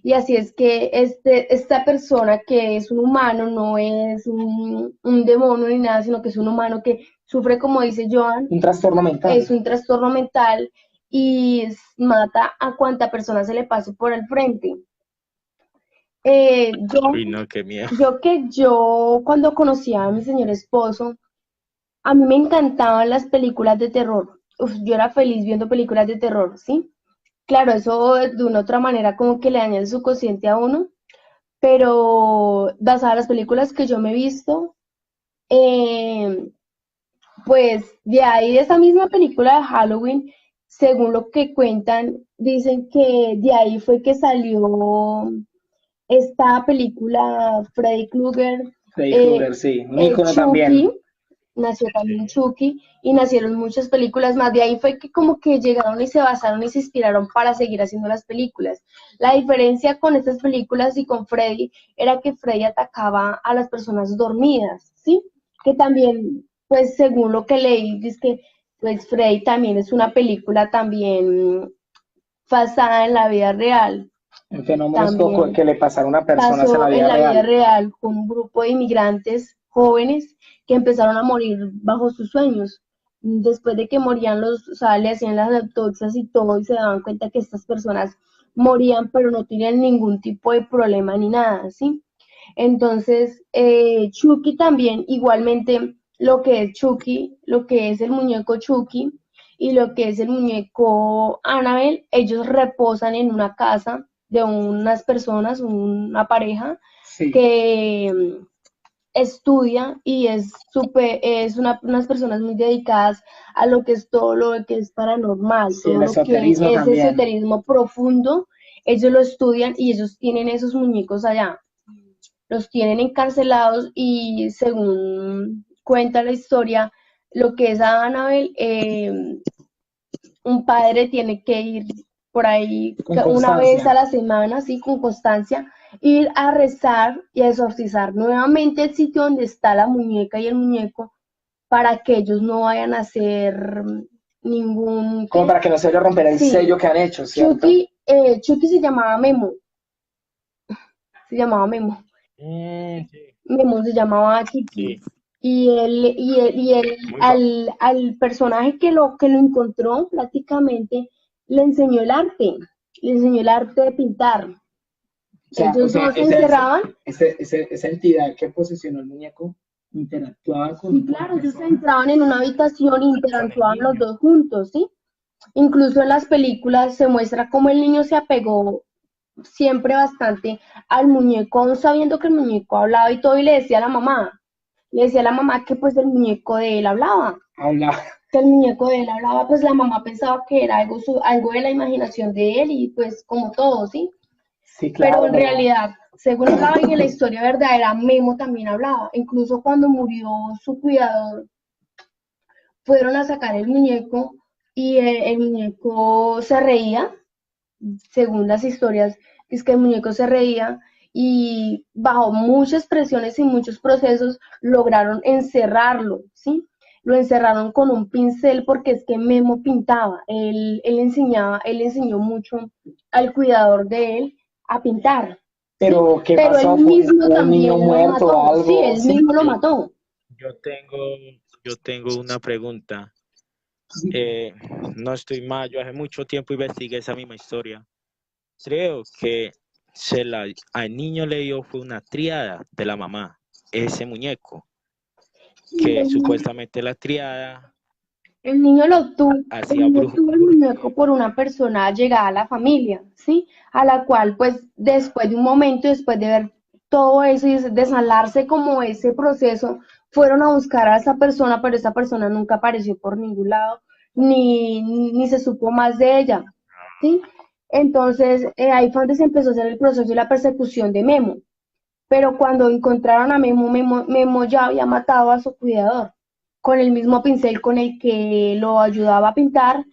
Y así es que esta persona que es un humano, no es un demonio ni nada, sino que es un humano que sufre, como dice Joan, Un trastorno mental. es un trastorno mental y mata a cuanta persona se le pase por el frente. Uy, no, qué miedo. Yo cuando conocí a mi señor esposo, a mí me encantaban las películas de terror. Uf, yo era feliz viendo películas de terror, ¿sí? Claro, eso de una u otra manera como que le daña el subconsciente a uno, pero basada en las películas que yo me he visto, eh, pues de ahí de esa misma película de Halloween, según lo que cuentan, dicen que de ahí fue que salió esta película Freddy Krueger, Freddy Krueger, sí, un ícono Chucky, también. nació también Sí. Chucky y nacieron muchas películas más. De ahí fue que como que llegaron y se basaron y se inspiraron para seguir haciendo las películas. La diferencia con estas películas y con Freddy era que Freddy atacaba a las personas dormidas, ¿sí? Que también, pues según lo que leí, es que pues Freddy también es una película también basada en la vida real. En fenómenos También que le pasaron a personas en la pasó en vida la vida real. real con un grupo de inmigrantes jóvenes que empezaron a morir bajo sus sueños. Después de que morían o sea, le hacían las autopsias y todo, y se daban cuenta que estas personas morían, pero no tenían ningún tipo de problema ni nada, ¿sí? Entonces, Chucky también, igualmente, lo que es Chucky, lo que es el muñeco Chucky y lo que es el muñeco Annabelle, ellos reposan en una casa de unas personas, una pareja Sí, que estudia y unas personas muy dedicadas a lo que es todo lo que es paranormal, sí, todo el lo que esoterismo es también. esoterismo profundo, ellos lo estudian y ellos tienen esos muñecos allá, los tienen encarcelados y según cuenta la historia, lo que es a Annabelle, un padre tiene que ir por ahí Con una vez a constancia. la semana, así con constancia, ir a rezar y a exorcizar nuevamente el sitio donde está la muñeca y el muñeco para que ellos no vayan a hacer ningún... Como ¿qué? para que no se vaya a romper el Sí, sello que han hecho, ¿cierto? Chucky se llamaba Memo, se llamaba Memo. Sí, Memo se llamaba Chiqui. sí, Y él muy famoso. al personaje que lo encontró prácticamente le enseñó el arte de pintar. O Ellos sea, dos se encerraban. esa entidad que posesionó el muñeco interactuaba con Sí, una claro, ellos persona. entraban en una habitación e Con el interactuaban los niño. dos juntos, ¿sí? Incluso en las películas se muestra cómo el niño se apegó siempre bastante al muñeco, aún sabiendo que el muñeco hablaba y todo, y le decía a la mamá que pues el muñeco de él hablaba, Habla. que el muñeco de él hablaba, pues la mamá pensaba que era algo de la imaginación de él y pues como todo, ¿sí? Sí, Pero claro, en pero realidad, según hablaban en la historia verdadera, Memo también hablaba. Incluso cuando murió su cuidador, fueron a sacar el muñeco y el muñeco se reía, según las historias, es que el muñeco se reía y bajo muchas presiones y muchos procesos lograron encerrarlo, ¿sí? Lo encerraron con un pincel porque es que Memo pintaba, él enseñó mucho al cuidador de él a pintar, ¿sí? pero ¿qué Pero él pasó? mismo ¿Hubo un niño también lo muerto o mató, sí, algo? él Sí. mismo lo Yo, mató. yo tengo, yo tengo una pregunta. Eh, no estoy mal, yo hace mucho tiempo investigué esa misma historia. Creo que al niño le dio fue una triada de la mamá, ese muñeco, Sí, que supuestamente la triada el niño lo tuvo, el hacía niño tuvo el muñeco brujería. por una persona llegada a la familia, ¿sí? A la cual, pues, después de un momento, después de ver todo eso y de salarse como ese proceso, fueron a buscar a esa persona, pero esa persona nunca apareció por ningún lado, ni se supo más de ella, ¿sí? Entonces, ahí fue donde se empezó a hacer el proceso y la persecución de Memo. Pero cuando encontraron a Memo ya había matado a su cuidador con el mismo pincel con el que lo ayudaba a pintar,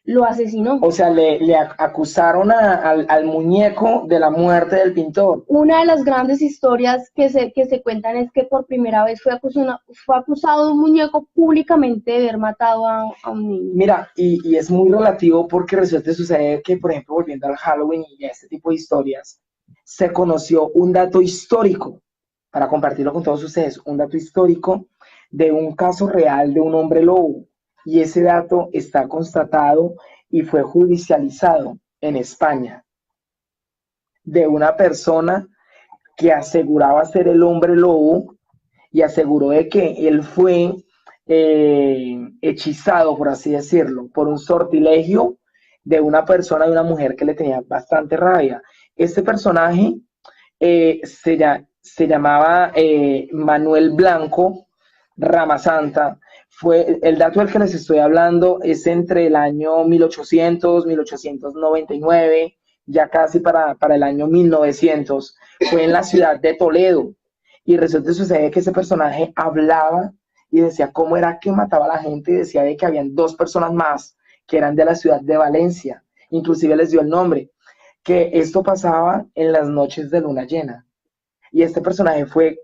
lo asesinó. O sea, le acusaron al muñeco de la muerte del pintor. Una de las grandes historias que se cuentan es que por primera vez fue acusado de un muñeco públicamente de haber matado a un niño. Mira, y es muy relativo porque resulta suceder que, por ejemplo, volviendo al Halloween y a este tipo de historias, se conoció un dato histórico, para compartirlo con todos ustedes, un dato histórico de un caso real de un hombre lobo. Y ese dato está constatado y fue judicializado en España, de una persona que aseguraba ser el hombre lobo y aseguró de que él fue hechizado, por así decirlo, por un sortilegio de una persona, de una mujer que le tenía bastante rabia. Este personaje se llamaba Manuel Blanco Ramasanta. Fue, el dato del que les estoy hablando es entre el año 1800, 1899, ya casi para el año 1900. Fue en la ciudad de Toledo. Y resulta que sucede que ese personaje hablaba y decía cómo era que mataba a la gente y decía de que habían dos personas más que eran de la ciudad de Valencia. Inclusive les dio el nombre, que esto pasaba en las noches de luna llena. Y este personaje fue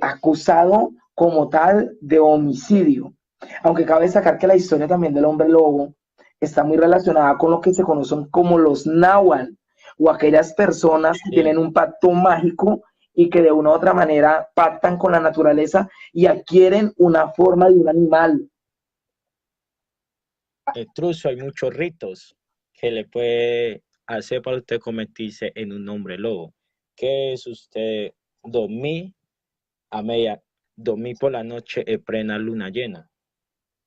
acusado como tal de homicidio. Aunque cabe destacar que la historia también del hombre lobo está muy relacionada con lo que se conocen como los náhuatl, o aquellas personas que tienen Sí. un pacto mágico y que de una u otra manera pactan con la naturaleza y adquieren una forma de un animal. Incluso hay muchos ritos que le puede hacer para usted convertirse en un hombre lobo. Que es usted dormir a media, dormir por la noche en plena luna llena.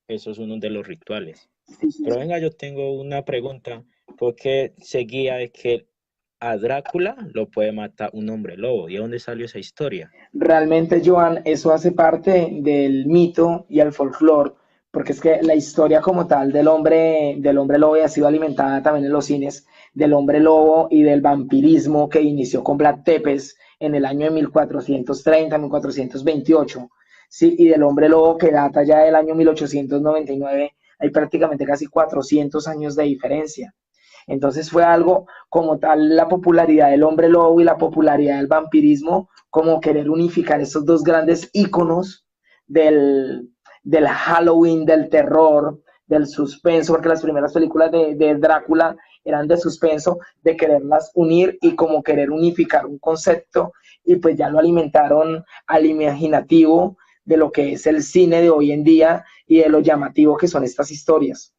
Eso es uno de los rituales. Sí, sí, Pero sí. venga, yo tengo una pregunta. ¿Por qué seguía de que a Drácula lo puede matar un hombre lobo? ¿Y de dónde salió esa historia? Realmente, Joan, eso hace parte del mito y el folclore, porque es que la historia como tal del hombre lobo ha sido alimentada también en los cines, del hombre lobo y del vampirismo que inició con Vlad Tepes en el año de 1430, 1428, sí, y del hombre lobo que data ya del año 1899, hay prácticamente casi 400 años de diferencia. Entonces fue algo como tal la popularidad del hombre lobo y la popularidad del vampirismo, como querer unificar esos dos grandes íconos del Halloween, del terror, del suspenso, porque las primeras películas de Drácula eran de suspenso, de quererlas unir y como querer unificar un concepto, y pues ya lo alimentaron al imaginativo de lo que es el cine de hoy en día y de lo llamativo que son estas historias.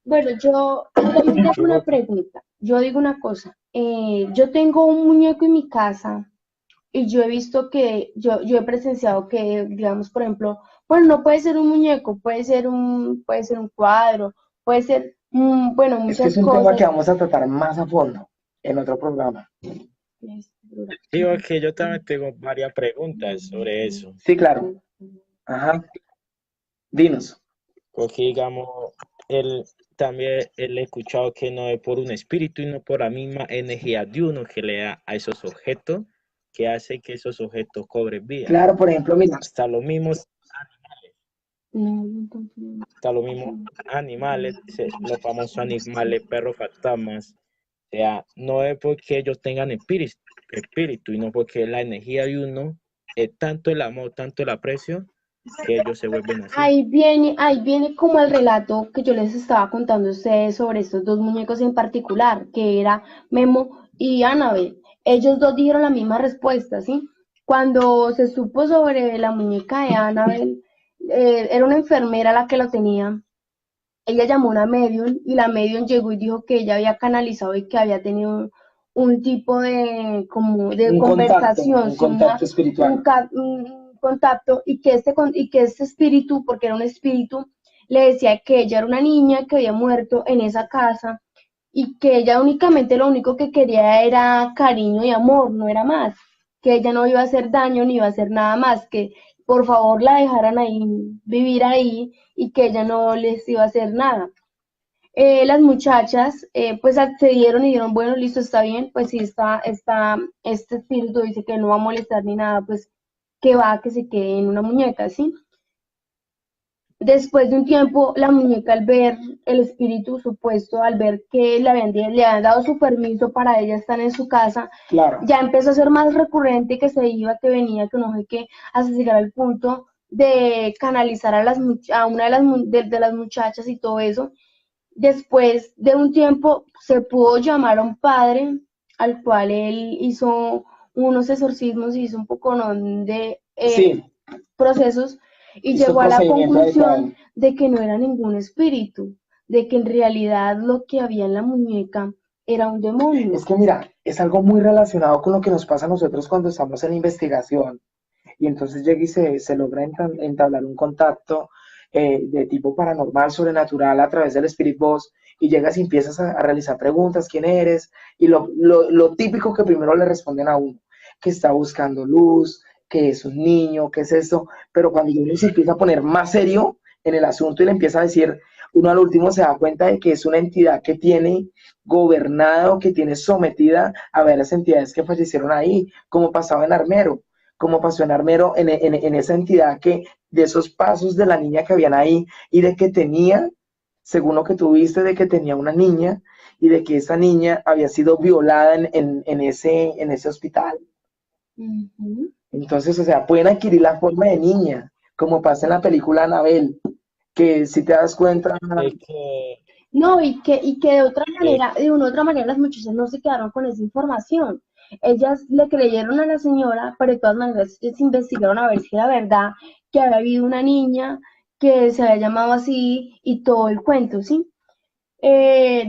Bueno, yo también tengo una pregunta. Yo digo una cosa. Yo tengo un muñeco en mi casa y yo he visto que, yo he presenciado que, digamos, por ejemplo, bueno, no puede ser un muñeco, puede ser un cuadro, puede ser, bueno, Es que muchas es un tema que cosas. vamos a tratar más a fondo en otro programa. Digo que yo también tengo varias preguntas sobre eso. Sí, claro. Ajá. Dinos. Porque, digamos, él también él he escuchado que no es por un espíritu y no por la misma energía de uno que le da a esos objetos que hace que esos objetos cobren vida. Claro, por ejemplo, mira, Hasta los mismos, No, hasta los mismos animales, los famosos animales, perros fantasmas. O sea, no es porque ellos tengan espíritu, y no porque la energía de uno es tanto el amor, tanto el aprecio, que ellos se vuelven así. ahí viene como el relato que yo les estaba contando a ustedes sobre estos dos muñecos en particular, que era Memo y Annabelle. Ellos dos dijeron la misma respuesta, ¿sí? Cuando se supo sobre la muñeca de Annabelle, era una enfermera la que lo tenía. Ella llamó a una medium y la medium llegó y dijo que ella había canalizado y que había tenido un tipo de como de conversación, un sí, contacto espiritual. un contacto y que y que este espíritu, porque era un espíritu, le decía que ella era una niña que había muerto en esa casa y que ella únicamente lo único que quería era cariño y amor, no era más, que ella no iba a hacer daño ni iba a hacer nada más, que por favor la dejaran ahí, vivir ahí y que ella no les iba a hacer nada. Las muchachas pues accedieron y dijeron, bueno, listo, está bien, pues si este espíritu dice que no va a molestar ni nada, pues que va, que se quede en una muñeca, ¿sí? Después de un tiempo, la muñeca al ver el espíritu supuesto, al ver que le habían dado su permiso para ella estar en su casa, Claro. ya empezó a ser más recurrente, que se iba, que venía, que no sé qué, hasta llegar al punto de canalizar a una de las muchachas y todo eso. Después de un tiempo se pudo llamar a un padre al cual él hizo unos exorcismos y hizo un poco de Sí, procesos, y hizo llegó a la procedimiento adecuado. conclusión de que no era ningún espíritu, de que en realidad lo que había en la muñeca era un demonio. Es que mira, es algo muy relacionado con lo que nos pasa a nosotros cuando estamos en investigación. Y entonces llega y se logra entablar un contacto de tipo paranormal, sobrenatural a través del Spirit Box, y llegas y empiezas a realizar preguntas, ¿quién eres? Y lo típico que primero le responden a uno, que está buscando luz, que es un niño, que es esto, pero cuando uno se empieza a poner más serio en el asunto y le empieza a decir, uno al último se da cuenta de que es una entidad que tiene gobernada o que tiene sometida a ver las entidades que fallecieron ahí, como pasaba en Armero, como pasó en Armero, en esa entidad que de esos pasos de la niña que habían ahí y de que tenía, según lo que tuviste, de que tenía una niña y de que esa niña había sido violada en ese hospital. Ujú. Entonces, o sea, pueden adquirir la forma de niña, como pasa en la película Anabel, que si te das cuenta, Es que, No, y que eh, de una u otra manera las muchachas no se quedaron con esa información. Ellas le creyeron a la señora, pero de todas maneras ellas investigaron a ver si era verdad que había habido una niña que se había llamado así y todo el cuento, ¿sí?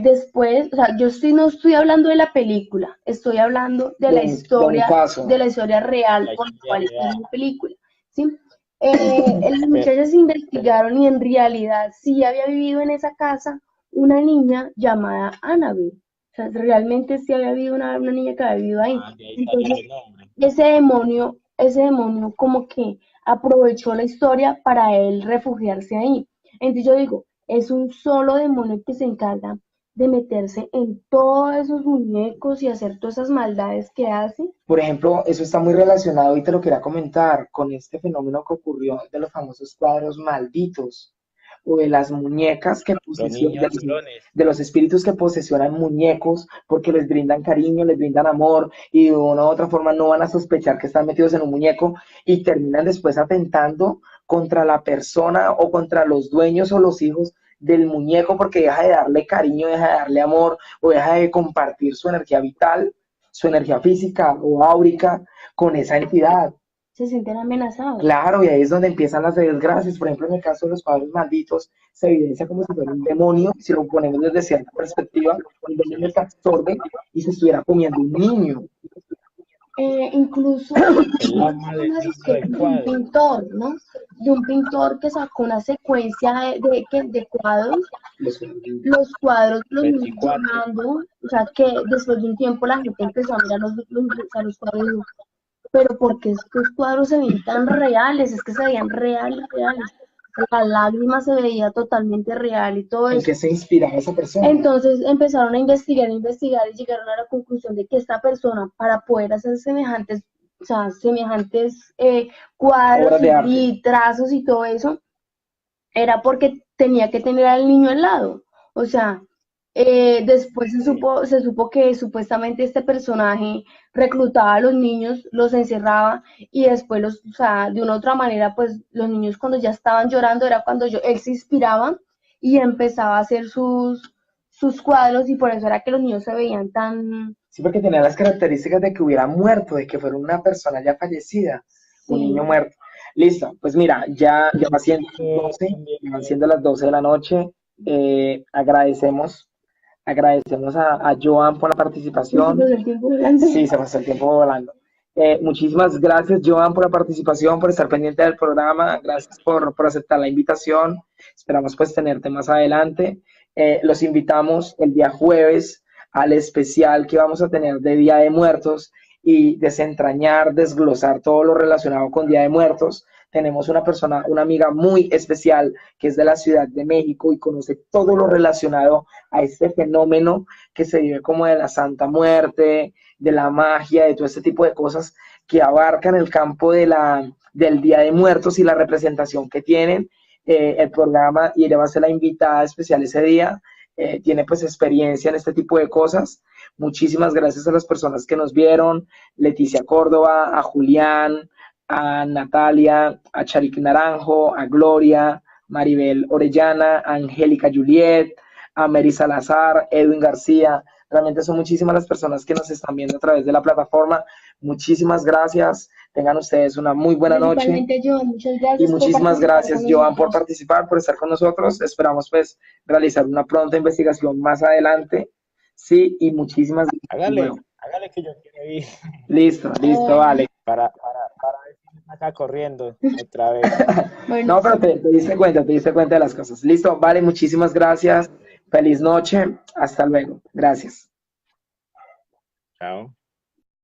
Después, o sea, no estoy hablando de la película, estoy hablando de un de caso. la historia real la por la historia cual está en real. la película, ¿sí? Las Pero, muchachas investigaron y en realidad sí había vivido en esa casa una niña llamada Annabelle. O sea, realmente sí había habido una niña que había vivido ahí. de ahí sale Entonces, ese nombre. ese demonio como que aprovechó la historia para él refugiarse ahí. Entonces yo digo, es un solo demonio que se encarga de meterse en todos esos muñecos y hacer todas esas maldades que hace. Por ejemplo, eso está muy relacionado y te lo quería comentar con este fenómeno que ocurrió de los famosos cuadros malditos o de las muñecas que Los posesionan, niños llorones. de los espíritus que posesionan muñecos porque les brindan cariño, les brindan amor y de una u otra forma no van a sospechar que están metidos en un muñeco y terminan después atentando contra la persona o contra los dueños o los hijos del muñeco porque deja de darle cariño, deja de darle amor o deja de compartir su energía vital, su energía física o áurica con esa entidad. Se sienten amenazados. Claro, y ahí es donde empiezan las desgracias. Por ejemplo, en el caso de los padres malditos, se evidencia como si fuera un demonio, si lo ponemos desde cierta perspectiva, un demonio que absorbe y se estuviera comiendo un niño. Incluso El alma del unas niño historias del de un cuadro. pintor, ¿no? De un pintor que sacó una secuencia de cuadros, los cuadros, los niños 24. llorando, o sea, que después de un tiempo la gente empezó a mirar los cuadros y dijo, pero ¿por qué estos cuadros se ven tan reales? Es que se veían reales, reales. La lágrima se veía totalmente real y todo ¿En eso. qué se inspiraba esa persona? Entonces empezaron a investigar y llegaron a la conclusión de que esta persona, para poder hacer semejantes, o sea, semejantes cuadros Obras de arte. y trazos y todo eso, era porque tenía que tener al niño al lado. O sea, después se supo que supuestamente este personaje reclutaba a los niños, los encerraba y después o sea, de una u otra manera, pues los niños cuando ya estaban llorando era cuando él se inspiraba y empezaba a hacer sus cuadros y por eso era que los niños se veían tan, Sí, porque tenía las características de que hubiera muerto, de que fuera una persona ya fallecida, un sí, niño muerto. Listo, pues mira, ya va siendo las Que 12, también, ya van siendo las 12 de la noche. Agradecemos a Joan por la no se participación. pasó el tiempo volando. Sí, se pasó el tiempo volando. Muchísimas gracias, Joan, por la participación, por estar pendiente del programa. Gracias por aceptar la invitación. Esperamos pues tenerte más adelante. Los invitamos el día jueves al especial que vamos a tener de Día de Muertos y desentrañar, desglosar todo lo relacionado con Día de Muertos. Tenemos una persona, una amiga muy especial que es de la Ciudad de México y conoce todo lo relacionado a este fenómeno que se vive como de la Santa Muerte, de la magia, de todo este tipo de cosas que abarcan el campo del Día de Muertos y la representación que tienen. el programa y ella va a ser la invitada especial ese día. Tiene pues experiencia en este tipo de cosas. Muchísimas gracias a las personas que nos vieron, Leticia Córdoba, a Julián, a Natalia, a Charik Naranjo, a Gloria, Maribel Orellana, a Angélica Juliet, a Mary Salazar, Edwin García. Realmente son muchísimas las personas que nos están viendo a través de la plataforma. Muchísimas gracias. Tengan ustedes una muy buena noche. Joan, muchas gracias. Y muchísimas gracias, Joan, por participar, por estar con nosotros. Esperamos pues realizar una pronta investigación más adelante. Sí, y muchísimas gracias. Hágale que yo quiero ir. Listo, vale. Para ver si me saca corriendo otra vez. Bueno, no, pero te diste cuenta de las cosas. Listo, vale, muchísimas gracias. Feliz noche. Hasta luego. Gracias. Chao.